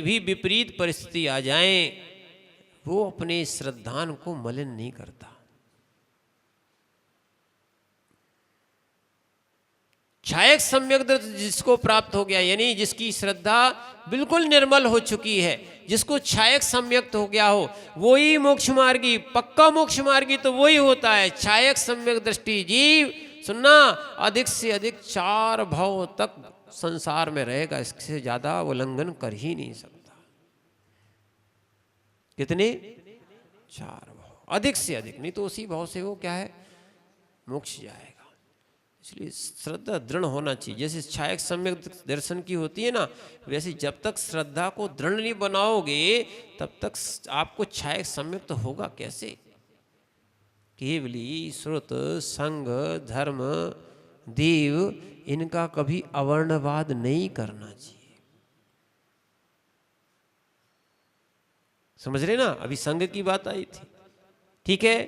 भी विपरीत परिस्थिति आ जाए, वो अपने श्रद्धान को मलिन नहीं करता। छायक सम्यक दृष्टि जिसको प्राप्त हो गया, यानी जिसकी श्रद्धा बिल्कुल निर्मल हो चुकी है, जिसको छायक सम्यक्त हो गया हो, वो ही मोक्ष मार्गी, पक्का मोक्ष मार्गी तो वही होता है। छायक सम्यक दृष्टि जीव, सुनना, अधिक से अधिक 4 भाव तक संसार में रहेगा, इससे ज्यादा वो उल्लंघन कर ही नहीं सकता। कितने? 4 भाव, अधिक से अधिक, नहीं तो उसी भाव से वो क्या है, मोक्ष जाएगा। इसलिए श्रद्धा दृढ़ होना चाहिए। जैसे छायक सम्यक दर्शन की होती है ना, वैसे जब तक श्रद्धा को दृढ़ नहीं बनाओगे तब तक आपको छायक सम्यक तो होगा कैसे? केवली श्रुत संग धर्म देव, इनका कभी अवर्णवाद नहीं करना चाहिए। समझ रहे ना? अभी संग की बात आई थी, ठीक है।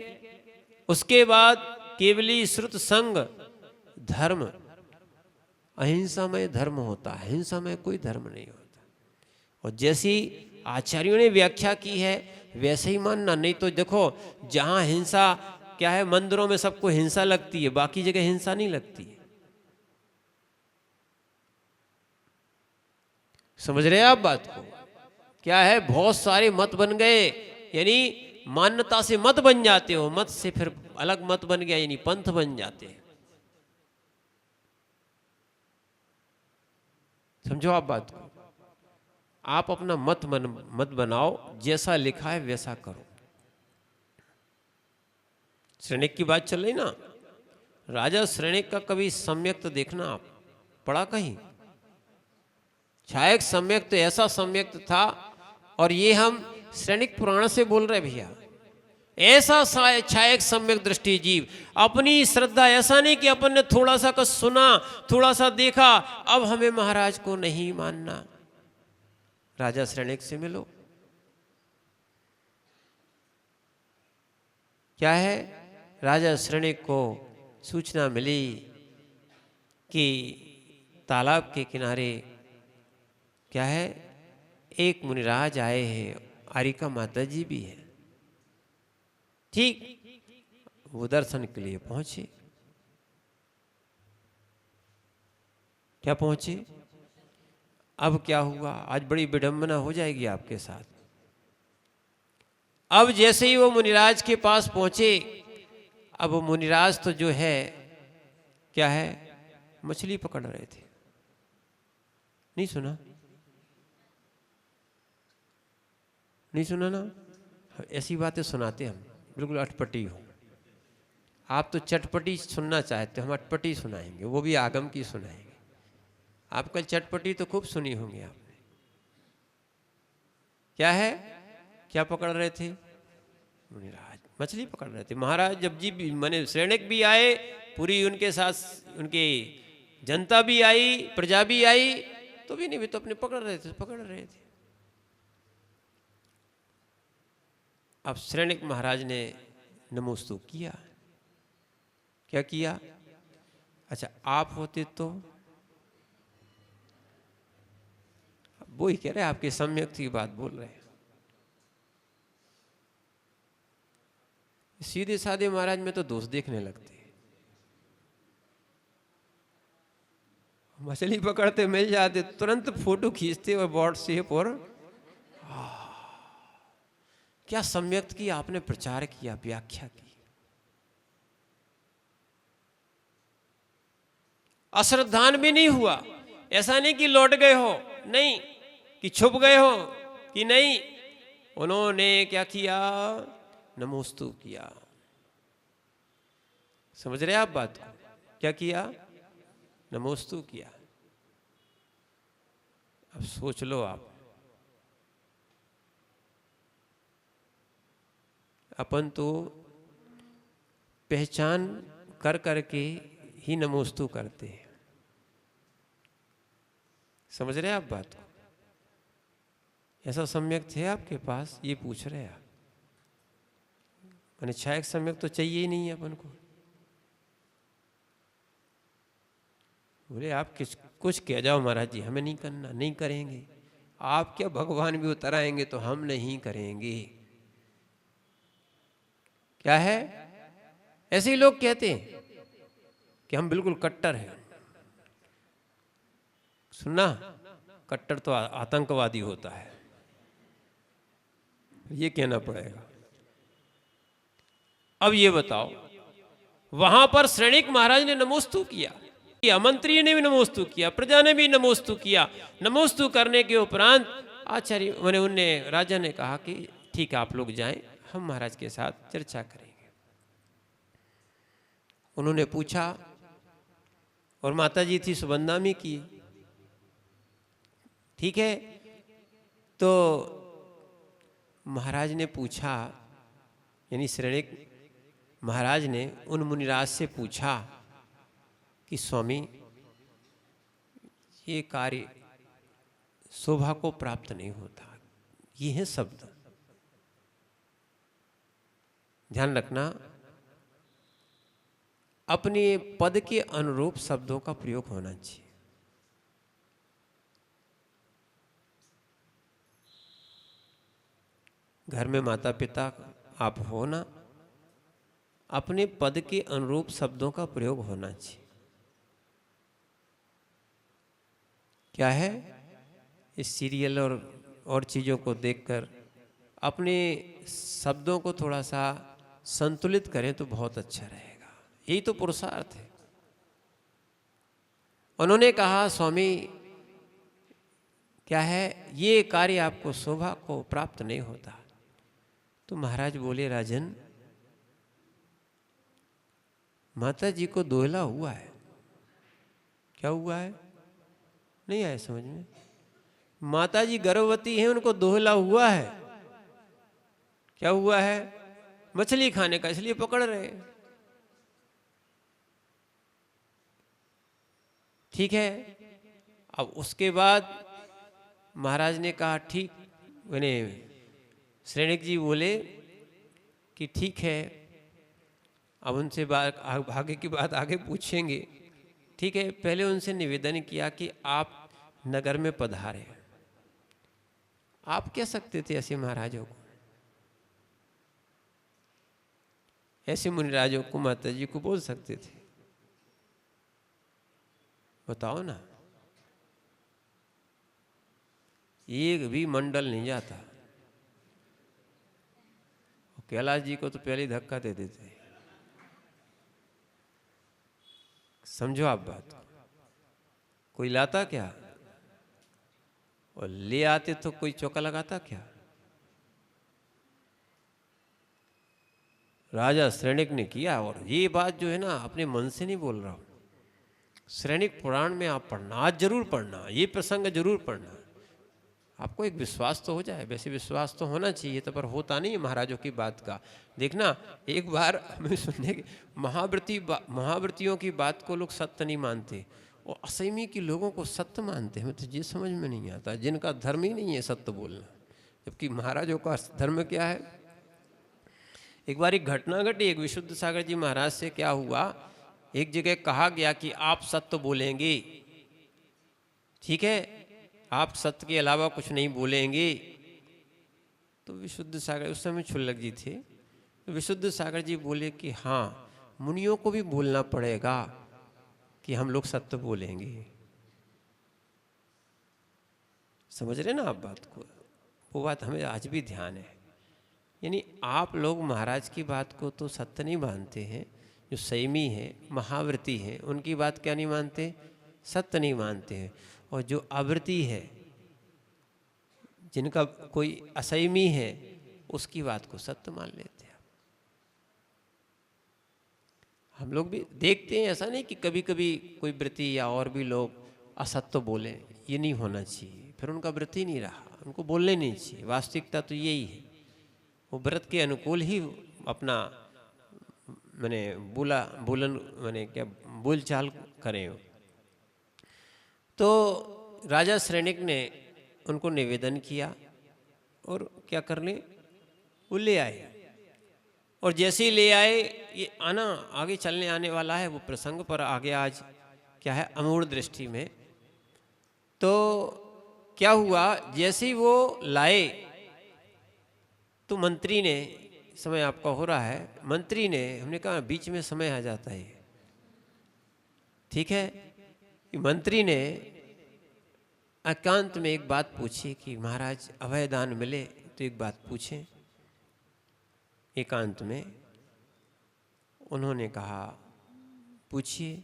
उसके बाद केवली श्रुत संग धर्म, अहिंसा में धर्म होता है, हिंसा में कोई धर्म नहीं होता। और जैसी आचार्यों ने व्याख्या की है वैसे ही मानना। नहीं तो देखो, जहां हिंसा क्या है, मंदिरों में सबको हिंसा लगती है, बाकी जगह हिंसा नहीं लगती है। समझ रहे हैं आप बात को? क्या है, बहुत सारे मत बन गए, यानी मान्यता से मत बन जाते हो, मत से फिर अलग मत बन गया, यानी पंथ बन जाते हैं। समझो आप बात को। आप अपना मत बनाओ, जैसा लिखा है वैसा करो। श्रेणिक की बात चल रही ना, राजा श्रेणिक का कभी सम्यक तो देखना, आप पढ़ा कहीं? छायक सम्यक तो ऐसा सम्यक था, और ये हम श्रेणिक पुराण से बोल रहे भैया। ऐसा छायक सम्यक दृष्टि जीव, अपनी श्रद्धा, ऐसा नहीं कि अपन ने थोड़ा सा कुछ सुना, थोड़ा सा देखा, अब हमें महाराज को नहीं मानना। राजा श्रेणिक से मिलो। क्या है, राजा श्रेणिक को सूचना मिली कि तालाब के किनारे क्या है, एक मुनिराज आए हैं, आरिका माता जी भी है। ठीक, वो दर्शन के लिए पहुंचे। क्या पहुंचे? अब क्या हुआ, आज बड़ी विडंबना हो जाएगी आपके साथ। अब जैसे ही वो मुनिराज के पास पहुंचे, अब वो मुनिराज तो जो है क्या है, मछली पकड़ रहे थे। नहीं सुना? नहीं सुना ना? ऐसी बातें सुनाते हम, बिल्कुल अटपटी हो। आप तो चटपटी सुनना चाहते हो, हम अटपटी सुनाएंगे, वो भी आगम की सुनाएंगे। आप कल चटपटी तो खूब सुनी होंगी आपने। क्या है, क्या पकड़ रहे थे? मुनिराज मछली पकड़ रहे थे। महाराज जब जी भी, माने श्रेणिक भी आए, पूरी उनके साथ उनकी जनता भी आई, प्रजा भी आई, तो भी नहीं, भी तो अपने पकड़ रहे थे। अब श्रेणिक महाराज ने नमोस्तुत किया। क्या किया? अच्छा, आप होते तो वो ही कह रहे हैं, आपके सम्यक की बात बोल रहे हैं। सीधे साधे महाराज में तो दोष देखने लगते हैं। मछली पकड़ते मिल जाते तुरंत फोटो खींचते और व्हाट्सएप और क्या सम्यक की आपने प्रचार किया, व्याख्या की। अश्रद्धान भी नहीं हुआ। ऐसा नहीं कि लौट गए हो, नहीं कि छुप गए हो, कि नहीं, उन्होंने क्या किया, नमोस्तु किया। समझ रहे आप बात को? क्या किया? नमोस्तु किया। अब सोच लो आप, अपन तो पहचान कर करके ही नमोस्तु करते हैं। समझ रहे हैं आप बात को? ऐसा सम्यक थे आपके पास, ये पूछ रहे हैं आप। मैंने छायक सम्यक तो चाहिए ही नहीं है अपन को। बोले आप कुछ कह जाओ महाराज जी, हमें नहीं करना, नहीं करेंगे। आप क्या, भगवान भी उतर आएंगे तो हम नहीं करेंगे। क्या है? ऐसे ही लोग कहते हैं कि हम बिल्कुल कट्टर हैं। सुनना, कट्टर तो आतंकवादी होता है, ये कहना पड़ेगा। अब ये बताओ, वहां पर श्रेणिक महाराज ने नमोस्तु किया, मंत्री ने भी नमोस्तु किया, प्रजा ने भी नमोस्तु किया। नमोस्तु करने के उपरांत आचार्य उनने राजा ने कहा कि ठीक है, आप लोग जाएं, हम महाराज के साथ चर्चा करेंगे। उन्होंने पूछा, और माता जी थी सुबंधा में की, ठीक है। तो महाराज ने पूछा, यानी श्रेणिक महाराज ने उन मुनिराज से पूछा कि स्वामी, ये कार्य शोभा को प्राप्त नहीं होता। ये है शब्द, ध्यान रखना, अपने पद के अनुरूप शब्दों का प्रयोग होना चाहिए। घर में माता पिता आप हो ना, अपने पद के अनुरूप शब्दों का प्रयोग होना चाहिए। क्या है? इस सीरियल और चीज़ों को देखकर अपने शब्दों को थोड़ा सा संतुलित करें तो बहुत अच्छा रहेगा। यही तो पुरुषार्थ है। उन्होंने कहा, स्वामी क्या है, ये कार्य आपको शोभा को प्राप्त नहीं होता। तो महाराज बोले, राजन, माता जी को दोहला हुआ है। क्या हुआ है? नहीं आया समझ में? माता जी गर्भवती हैं, उनको दोहला हुआ है। क्या हुआ है? मछली खाने का, इसलिए पकड़ रहे हैं। ठीक है। अब उसके बाद महाराज ने कहा, ठीक, मैंने श्रेणिक जी बोले कि ठीक है, अब उनसे आगे की बात आगे पूछेंगे। ठीक है। पहले उनसे निवेदन किया कि आप नगर में पधारे। आप कह सकते थे ऐसे महाराजों को, ऐसे मुनिराजों को, माता जी को बोल सकते थे। बताओ ना, एक भी मंडल नहीं जाता। कैलाश जी को तो पहले ही धक्का दे देते। समझो आप बात, कोई लाता क्या? और ले आते तो कोई चौका लगाता क्या? राजा श्रेणिक ने किया। और ये बात जो है ना, अपने मन से नहीं बोल रहा हूं। श्रेणिक पुराण में आप पढ़ना, आज जरूर पढ़ना, ये प्रसंग जरूर पढ़ना, आपको एक विश्वास तो हो जाए। वैसे विश्वास तो होना चाहिए, तो पर होता नहीं है महाराजों की बात का। देखना, एक बार हमें सुनने के महाव्रतियों की बात को लोग सत्य नहीं मानते, और असमी के लोगों को सत्य मानते हैं। मुझे ये समझ में नहीं आता, जिनका धर्म ही नहीं है सत्य बोलना, जबकि महाराजों का धर्म क्या है। एक बार एक घटना घटी, एक विशुद्ध सागर जी महाराज से क्या हुआ, एक जगह कहा गया कि आप सत्य बोलेंगे, ठीक है, आप सत्य के अलावा कुछ नहीं बोलेंगे। तो विशुद्ध सागर, उस समय क्षुल्लक जी थे, तो विशुद्ध सागर जी बोले कि हाँ, मुनियों को भी बोलना पड़ेगा कि हम लोग सत्य बोलेंगे। समझ रहे ना आप बात को? वो बात हमें आज भी ध्यान है। यानी आप लोग महाराज की बात को तो सत्य नहीं मानते हैं, जो संयमी है, महाव्रती है, उनकी बात क्या नहीं मानते? सत्य नहीं मानते हैं। और जो आवृत्ति है, जिनका कोई असंयमी है, उसकी बात को सत्य मान लेते हैं। हम लोग भी देखते हैं, ऐसा नहीं कि कभी कभी कोई व्रती या और भी लोग असत्य बोले, ये नहीं होना चाहिए, फिर उनका व्रत ही नहीं रहा, उनको बोलने नहीं चाहिए। वास्तविकता तो यही है, वो व्रत के अनुकूल ही अपना क्या बोलचाल करें। तो राजा श्रेणिक ने उनको निवेदन किया और क्या करने, वो ले आए। और जैसे ही ले आए, ये आना आगे चलने आने वाला है वो प्रसंग, पर आगे आज क्या है, अमूढ़ दृष्टि में। तो क्या हुआ, जैसे ही वो लाए तो मंत्री ने, समय आपका हो रहा है, मंत्री ने, हमने कहा बीच में समय आ जाता है, ठीक है, कि मंत्री ने एकांत में एक बात पूछी कि महाराज अभय दान मिले तो एक बात पूछें। एकांत में उन्होंने कहा पूछिए।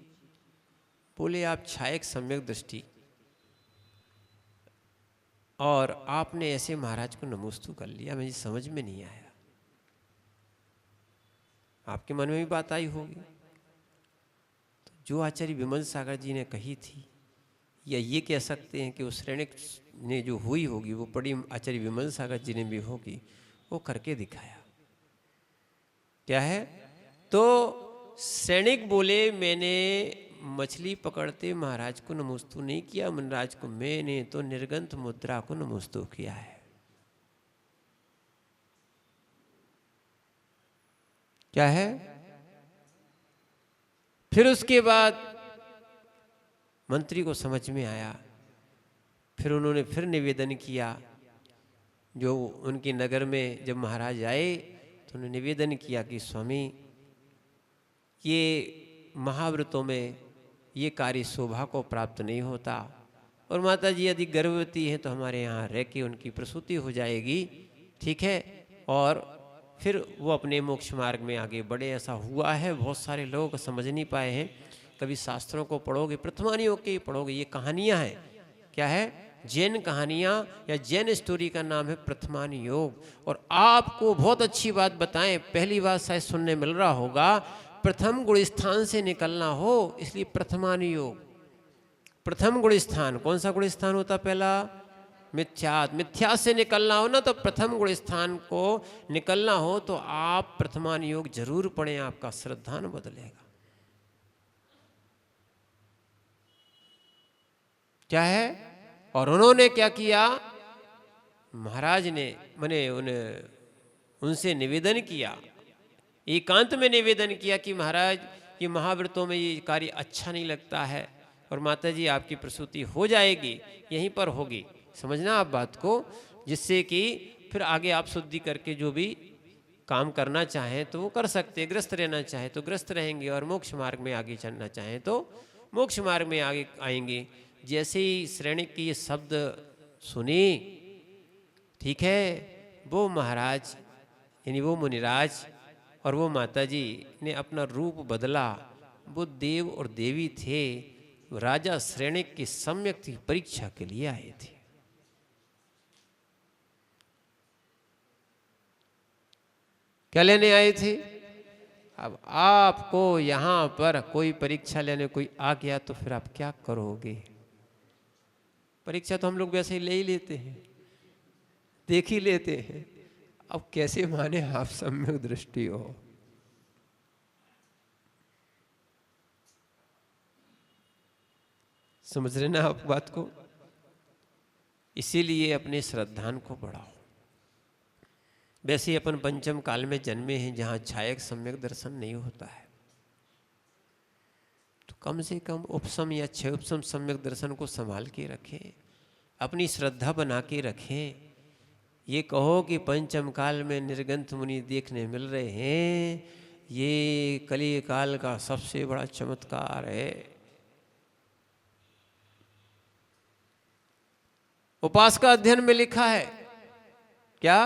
बोले आप छायक सम्यक दृष्टि, और आपने ऐसे महाराज को नमोस्तु कर लिया, मुझे समझ में नहीं आया। आपके मन में भी बात आई होगी। तो जो आचार्य विमल सागर जी ने कही थी, या ये कह सकते हैं कि उस श्रेणिक ने जो हुई होगी वो पड़ी आचार्य विमल सागर जी ने भी होगी, वो करके दिखाया। क्या है, तो श्रेणिक बोले मैंने मछली पकड़ते महाराज को नमोस्तु नहीं किया, महाराज को मैंने तो निर्गंथ मुद्रा को नमोस्तु किया है। क्या है, फिर उसके बाद मंत्री को समझ में आया, फिर उन्होंने फिर निवेदन किया। जो उनके नगर में जब महाराज आए तो उन्होंने निवेदन किया कि स्वामी, ये महाव्रतों में ये कार्य शोभा को प्राप्त नहीं होता, और माता जी यदि गर्भवती हैं तो हमारे यहाँ रह के उनकी प्रसूति हो जाएगी, ठीक है, और फिर वो अपने मोक्ष मार्ग में आगे बढ़े। ऐसा हुआ है, बहुत सारे लोग समझ नहीं पाए हैं। कभी शास्त्रों को पढ़ोगे, प्रथमान योग के पढ़ोगे, ये कहानियाँ हैं। क्या है, जैन कहानियाँ या जैन स्टोरी का नाम है प्रथमान योग। और आपको बहुत अच्छी बात बताएं, पहली बार शायद सुनने मिल रहा होगा, प्रथम गुण स्थान से निकलना हो, इसलिए प्रथमान योग। प्रथम गुण स्थान, कौन सा गुण स्थान होता पहला? मिथ्यात। मिथ्या से निकलना हो ना, तो प्रथम गुण स्थान को निकलना हो तो आप प्रथमान योग जरूर पढ़ें, आपका श्रद्धान बदलेगा। क्या है, और उन्होंने क्या किया, महाराज ने उनसे निवेदन किया, एकांत में निवेदन किया कि महाराज ये महाव्रतों में ये कार्य अच्छा नहीं लगता है, और माता जी आपकी प्रसूति हो जाएगी, यहीं पर होगी। समझना आप बात को, जिससे कि फिर आगे आप शुद्धि करके जो भी काम करना चाहें तो वो कर सकते हैं, ग्रस्त रहना चाहें तो ग्रस्त रहेंगे, और मोक्ष मार्ग में आगे चलना चाहें तो मोक्ष मार्ग में आगे आएंगे। जैसे ही श्रेणिक की ये शब्द सुनी, ठीक है, वो महाराज यानी वो मुनिराज और वो माताजी ने अपना रूप बदला। वो देव और देवी थे, राजा श्रेणिक की सम्यक की परीक्षा के लिए आए थे। क्या लेने आए थे? अब आपको यहां पर कोई परीक्षा लेने कोई आ गया तो फिर आप क्या करोगे? परीक्षा तो हम लोग वैसे ही ले ही लेते हैं, देख ही लेते हैं। अब कैसे माने आप सम्यक दृष्टि हो? समझ रहे ना आप बात को? इसीलिए अपने श्रद्धान को बढ़ाओ। वैसे ही अपन पंचम काल में जन्मे हैं जहां छायक सम्यक दर्शन नहीं होता है, तो कम से कम उपसम या छह उपसम सम्यक दर्शन को संभाल के रखें। अपनी श्रद्धा बना के रखें। ये कहो कि पंचम काल में निर्गंथ मुनि देखने मिल रहे हैं, ये कली काल का सबसे बड़ा चमत्कार है। उपासका अध्ययन में लिखा है क्या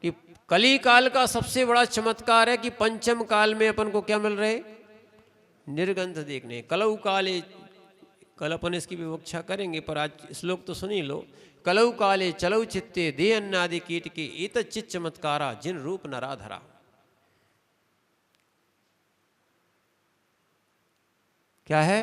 कि कली काल का सबसे बड़ा चमत्कार है कि पंचम काल में अपन को क्या मिल रहे, निर्गंथ देखने। कलऊ काले, कल अपन इसकी विवक्षा करेंगे पर आज श्लोक तो सुनी लो। कलऊ काले चलऊ चित्ते दे अन्नादि कीट के एत चित चमत्कारा जिन रूप नराधरा। क्या है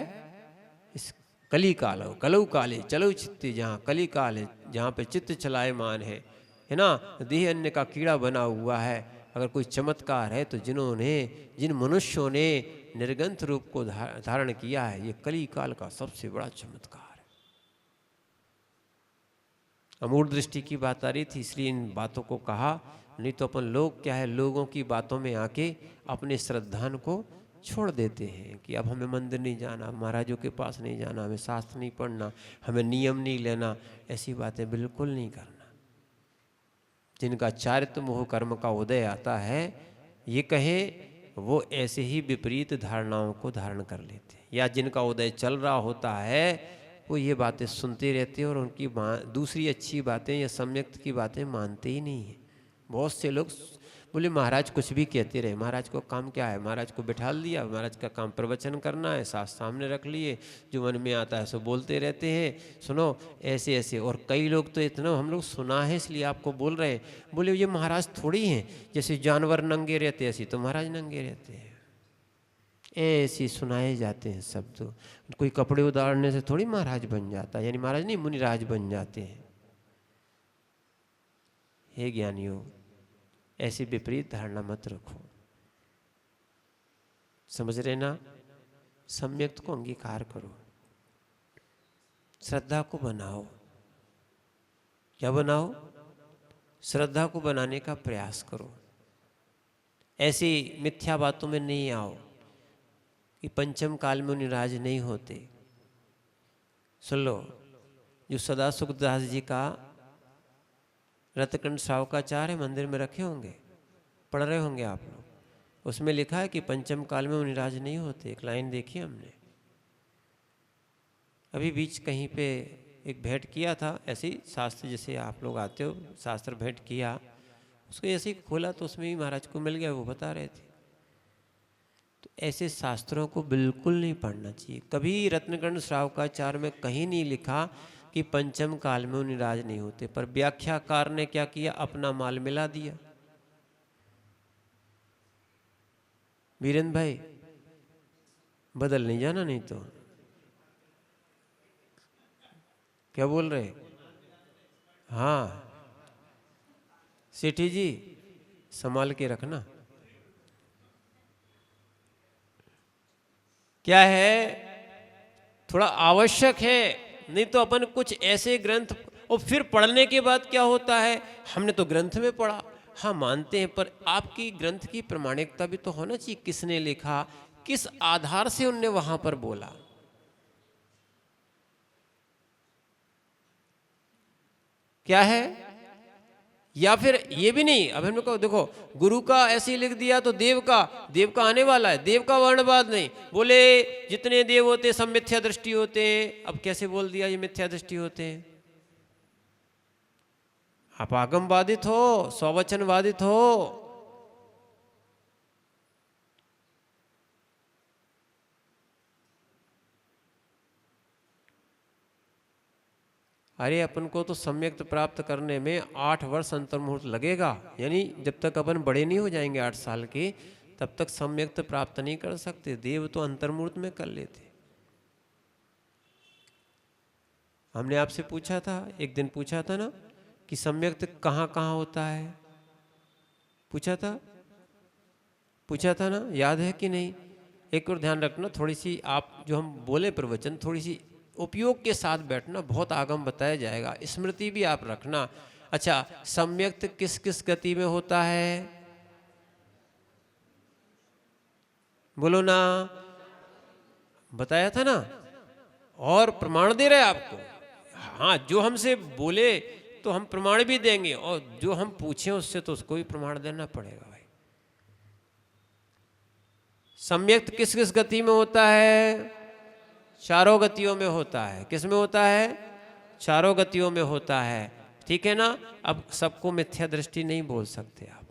इस कली काल, कलऊ काले चलऊ चित्ते, जहाँ कली काल है, जहाँ पे चित्त चलायमान है ना, देह अन्य का कीड़ा बना हुआ है। अगर कोई चमत्कार है तो जिन मनुष्यों ने निर्गंथ रूप को धारण किया है, ये कली काल का सबसे बड़ा चमत्कार है। अमूढ़ दृष्टि की बात आ रही थी इसलिए इन बातों को कहा, नहीं तो अपन लोग क्या है, लोगों की बातों में आके अपने श्रद्धान को छोड़ देते हैं कि अब हमें मंदिर नहीं जाना, महाराजों के पास नहीं जाना, हमें शास्त्र नहीं पढ़ना, हमें नियम नहीं लेना, ऐसी बातें बिल्कुल नहीं करना। जिनका चारित्र मोह कर्म का उदय आता है, ये कहें वो ऐसे ही विपरीत धारणाओं को धारण कर लेते हैं, या जिनका उदय चल रहा होता है वो ये बातें सुनते रहते हैं और उनकी दूसरी अच्छी बातें या सम्यक्त की बातें मानते ही नहीं हैं। बहुत से लोग बोले महाराज कुछ भी कहते रहे, महाराज को काम क्या है, महाराज को बिठा दिया, महाराज का काम प्रवचन करना है, शास्त्र सामने रख लिए, जो मन में आता है सो बोलते रहते हैं, सुनो ऐसे ऐसे। और कई लोग तो इतना हम लोग सुना है इसलिए आपको बोल रहे हैं, बोले ये महाराज थोड़ी हैं, जैसे जानवर नंगे रहते ऐसे तो महाराज नंगे रहते हैं, ऐसे सुनाए जाते हैं शब्द। कोई कपड़े उतारने से थोड़ी महाराज बन जाता है, यानी महाराज नहीं मुनिराज बन जाते हैं। हे ज्ञानियों, ऐसी विपरीत धारणा मत रखो, समझ रहे ना। सम्यक्त को अंगीकार करो, श्रद्धा को बनाओ। क्या बनाओ? श्रद्धा को बनाने का प्रयास करो। ऐसी मिथ्या बातों में नहीं आओ कि पंचम काल में मुनिराज नहीं होते। सुन लो, जो सदा सुखदास जी का रत्नकंड श्रावकाचार्य है, मंदिर में रखे होंगे, पढ़ रहे होंगे आप लोग। उसमें लिखा है कि पंचम काल में मुनिराज नहीं होते। एक लाइन देखी हमने अभी बीच कहीं पे, एक भेंट किया था ऐसे ही शास्त्र, जैसे आप लोग आते हो शास्त्र भेंट किया, उसको ऐसे ही खोला तो उसमें ही महाराज को मिल गया, वो बता रहे थे। तो ऐसे शास्त्रों को बिल्कुल नहीं पढ़ना चाहिए। कभी रत्नकंड श्रावकाचार्य में कहीं नहीं लिखा कि पंचम काल में मुनिराज नहीं होते, पर व्याख्याकार ने क्या किया, अपना माल मिला दिया। वीरेंद्र भाई बदल नहीं जाना, नहीं तो क्या बोल रहे? हाँ सेठी जी संभाल के रखना। क्या है, थोड़ा आवश्यक है, नहीं तो अपन कुछ ऐसे ग्रंथ, और फिर पढ़ने के बाद क्या होता है, हमने तो ग्रंथ में पढ़ा, हाँ मानते हैं, पर आपकी ग्रंथ की प्रमाणिकता भी तो होना चाहिए। किसने लिखा, किस आधार से उनने वहां पर बोला। क्या है, या फिर ये भी नहीं, अब हमने कहा देखो गुरु का ऐसे ही लिख दिया तो देव का आने वाला है, देव का वर्णवाद नहीं, बोले जितने देव होते सब मिथ्या दृष्टि होते हैं। अब कैसे बोल दिया ये मिथ्या दृष्टि होते हैं? आप आगम बाधित हो, स्ववचन बाधित हो। अरे अपन को तो सम्यक्त प्राप्त करने में 8 वर्ष अंतर्मुहूर्त लगेगा, यानी जब तक अपन बड़े नहीं हो जाएंगे 8 साल के, तब तक सम्यक्त प्राप्त नहीं कर सकते। देव तो अंतर्मुहूर्त में कर लेते। हमने आपसे पूछा था, एक दिन पूछा था ना कि सम्यक्त कहाँ कहाँ होता है, पूछा था ना, याद है कि नहीं? एक और ध्यान रखना, थोड़ी सी आप जो हम बोले प्रवचन, थोड़ी सी उपयोग के साथ बैठना, बहुत आगम बताया जाएगा, स्मृति भी आप रखना। अच्छा, सम्यक्त किस किस गति में होता है, बोलो ना, बताया था ना, और प्रमाण दे रहे आपको। हाँ, जो हमसे बोले तो हम प्रमाण भी देंगे, और जो हम पूछें उससे तो उसको भी प्रमाण देना पड़ेगा भाई। सम्यक्त किस किस गति में होता है? चारों गतियों में होता है। किस में होता है? चारों गतियों में होता है, ठीक है ना। अब सबको मिथ्या दृष्टि नहीं बोल सकते आप।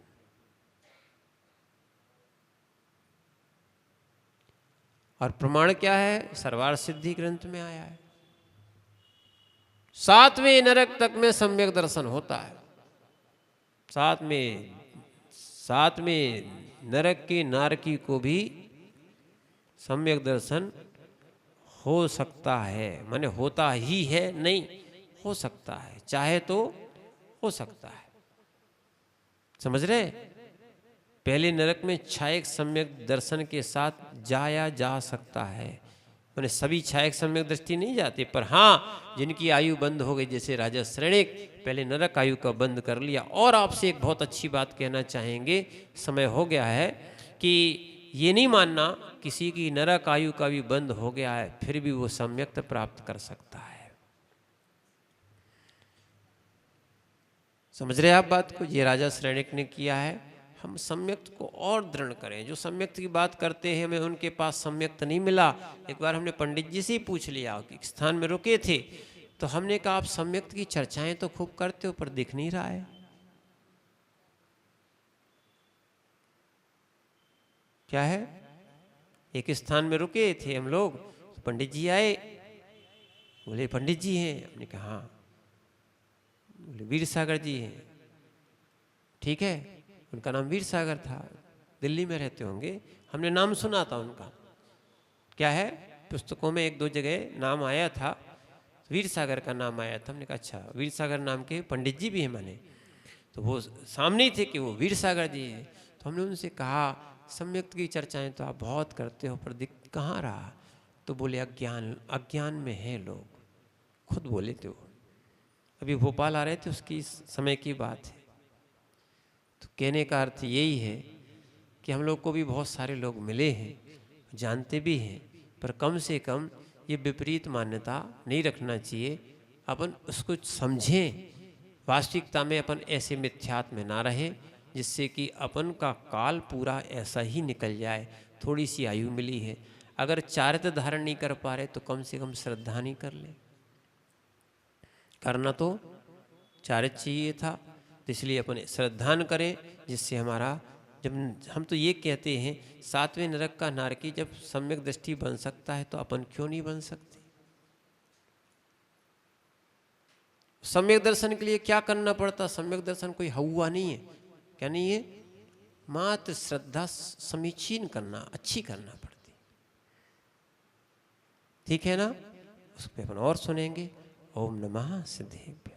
और प्रमाण क्या है? सर्वार्थ सिद्धि ग्रंथ में आया है। 7वें नरक तक में सम्यक दर्शन होता है। 7वें नरक के नारकी को भी सम्यक दर्शन हो सकता है, माने होता ही है नहीं, हो सकता है, चाहे तो हो सकता है। समझ रहे? पहले नरक में छायक सम्यक दर्शन के साथ जाया जा सकता है, माने सभी छायक सम्यक दृष्टि नहीं जाती, पर हाँ जिनकी आयु बंद हो गई, जैसे राजा श्रेणिक पहले नरक आयु का बंद कर लिया। और आपसे एक बहुत अच्छी बात कहना चाहेंगे, समय हो गया है, कि ये नहीं मानना किसी की नरक आयु का भी बंद हो गया है फिर भी वो सम्यक्त प्राप्त कर सकता है। समझ रहे आप बात को? ये राजा श्रेणिक ने किया है। हम सम्यक्त को और दृढ़ करें। जो सम्यक्त की बात करते हैं, हमें उनके पास सम्यक्त नहीं मिला। एक बार हमने पंडित जी से ही पूछ लिया कि स्थान में रुके थे, तो हमने कहा आप सम्यक्त की चर्चाएं तो खूब करते हो पर दिख नहीं रहा है, क्या है? एक स्थान में रुके थे हम लोग, तो पंडित जी आए, बोले पंडित जी हैं? हमने कहा हाँ। बोले वीर सागर जी हैं। ठीक है, उनका नाम वीर सागर था, दिल्ली में रहते होंगे, हमने नाम सुना था उनका। क्या है, पुस्तकों में एक दो जगह नाम आया था, वीर सागर का नाम आया था। हमने कहा अच्छा, वीर सागर नाम के पंडित जी भी हैं माने? तो वो सामने ही थे कि वो वीर सागर जी हैं। तो हमने उनसे कहा सम्यक्त की चर्चाएं तो आप बहुत करते हो पर दिख कहाँ रहा? तो बोले अज्ञान में हैं लोग, खुद बोले थे वो। अभी भोपाल आ रहे थे, उसकी समय की बात है। तो कहने का अर्थ यही है कि हम लोग को भी बहुत सारे लोग मिले हैं, जानते भी हैं, पर कम से कम ये विपरीत मान्यता नहीं रखना चाहिए। अपन उसको समझें, वास्तविकता में अपन ऐसे मिथ्यात्व में ना रहे जिससे कि अपन का काल पूरा ऐसा ही निकल जाए। थोड़ी सी आयु मिली है, अगर चारित्र धारण नहीं कर पा रहे तो कम से कम श्रद्धा नहीं कर ले। करना तो चारित्र चाहिए था, तो इसलिए अपन श्रद्धा न करें, जिससे हमारा, जब हम तो ये कहते हैं 7वें नरक का नारकी जब सम्यक दृष्टि बन सकता है तो अपन क्यों नहीं बन सकते? सम्यक दर्शन के लिए क्या करना पड़ता? सम्यक दर्शन कोई हुआ नहीं है। क्या नहीं है? मात्र श्रद्धा समीचीन करना, अच्छी करना पड़ती। ठीक है ना? उस पर अपन और सुनेंगे। ओम नमः सिद्धेभ्यो।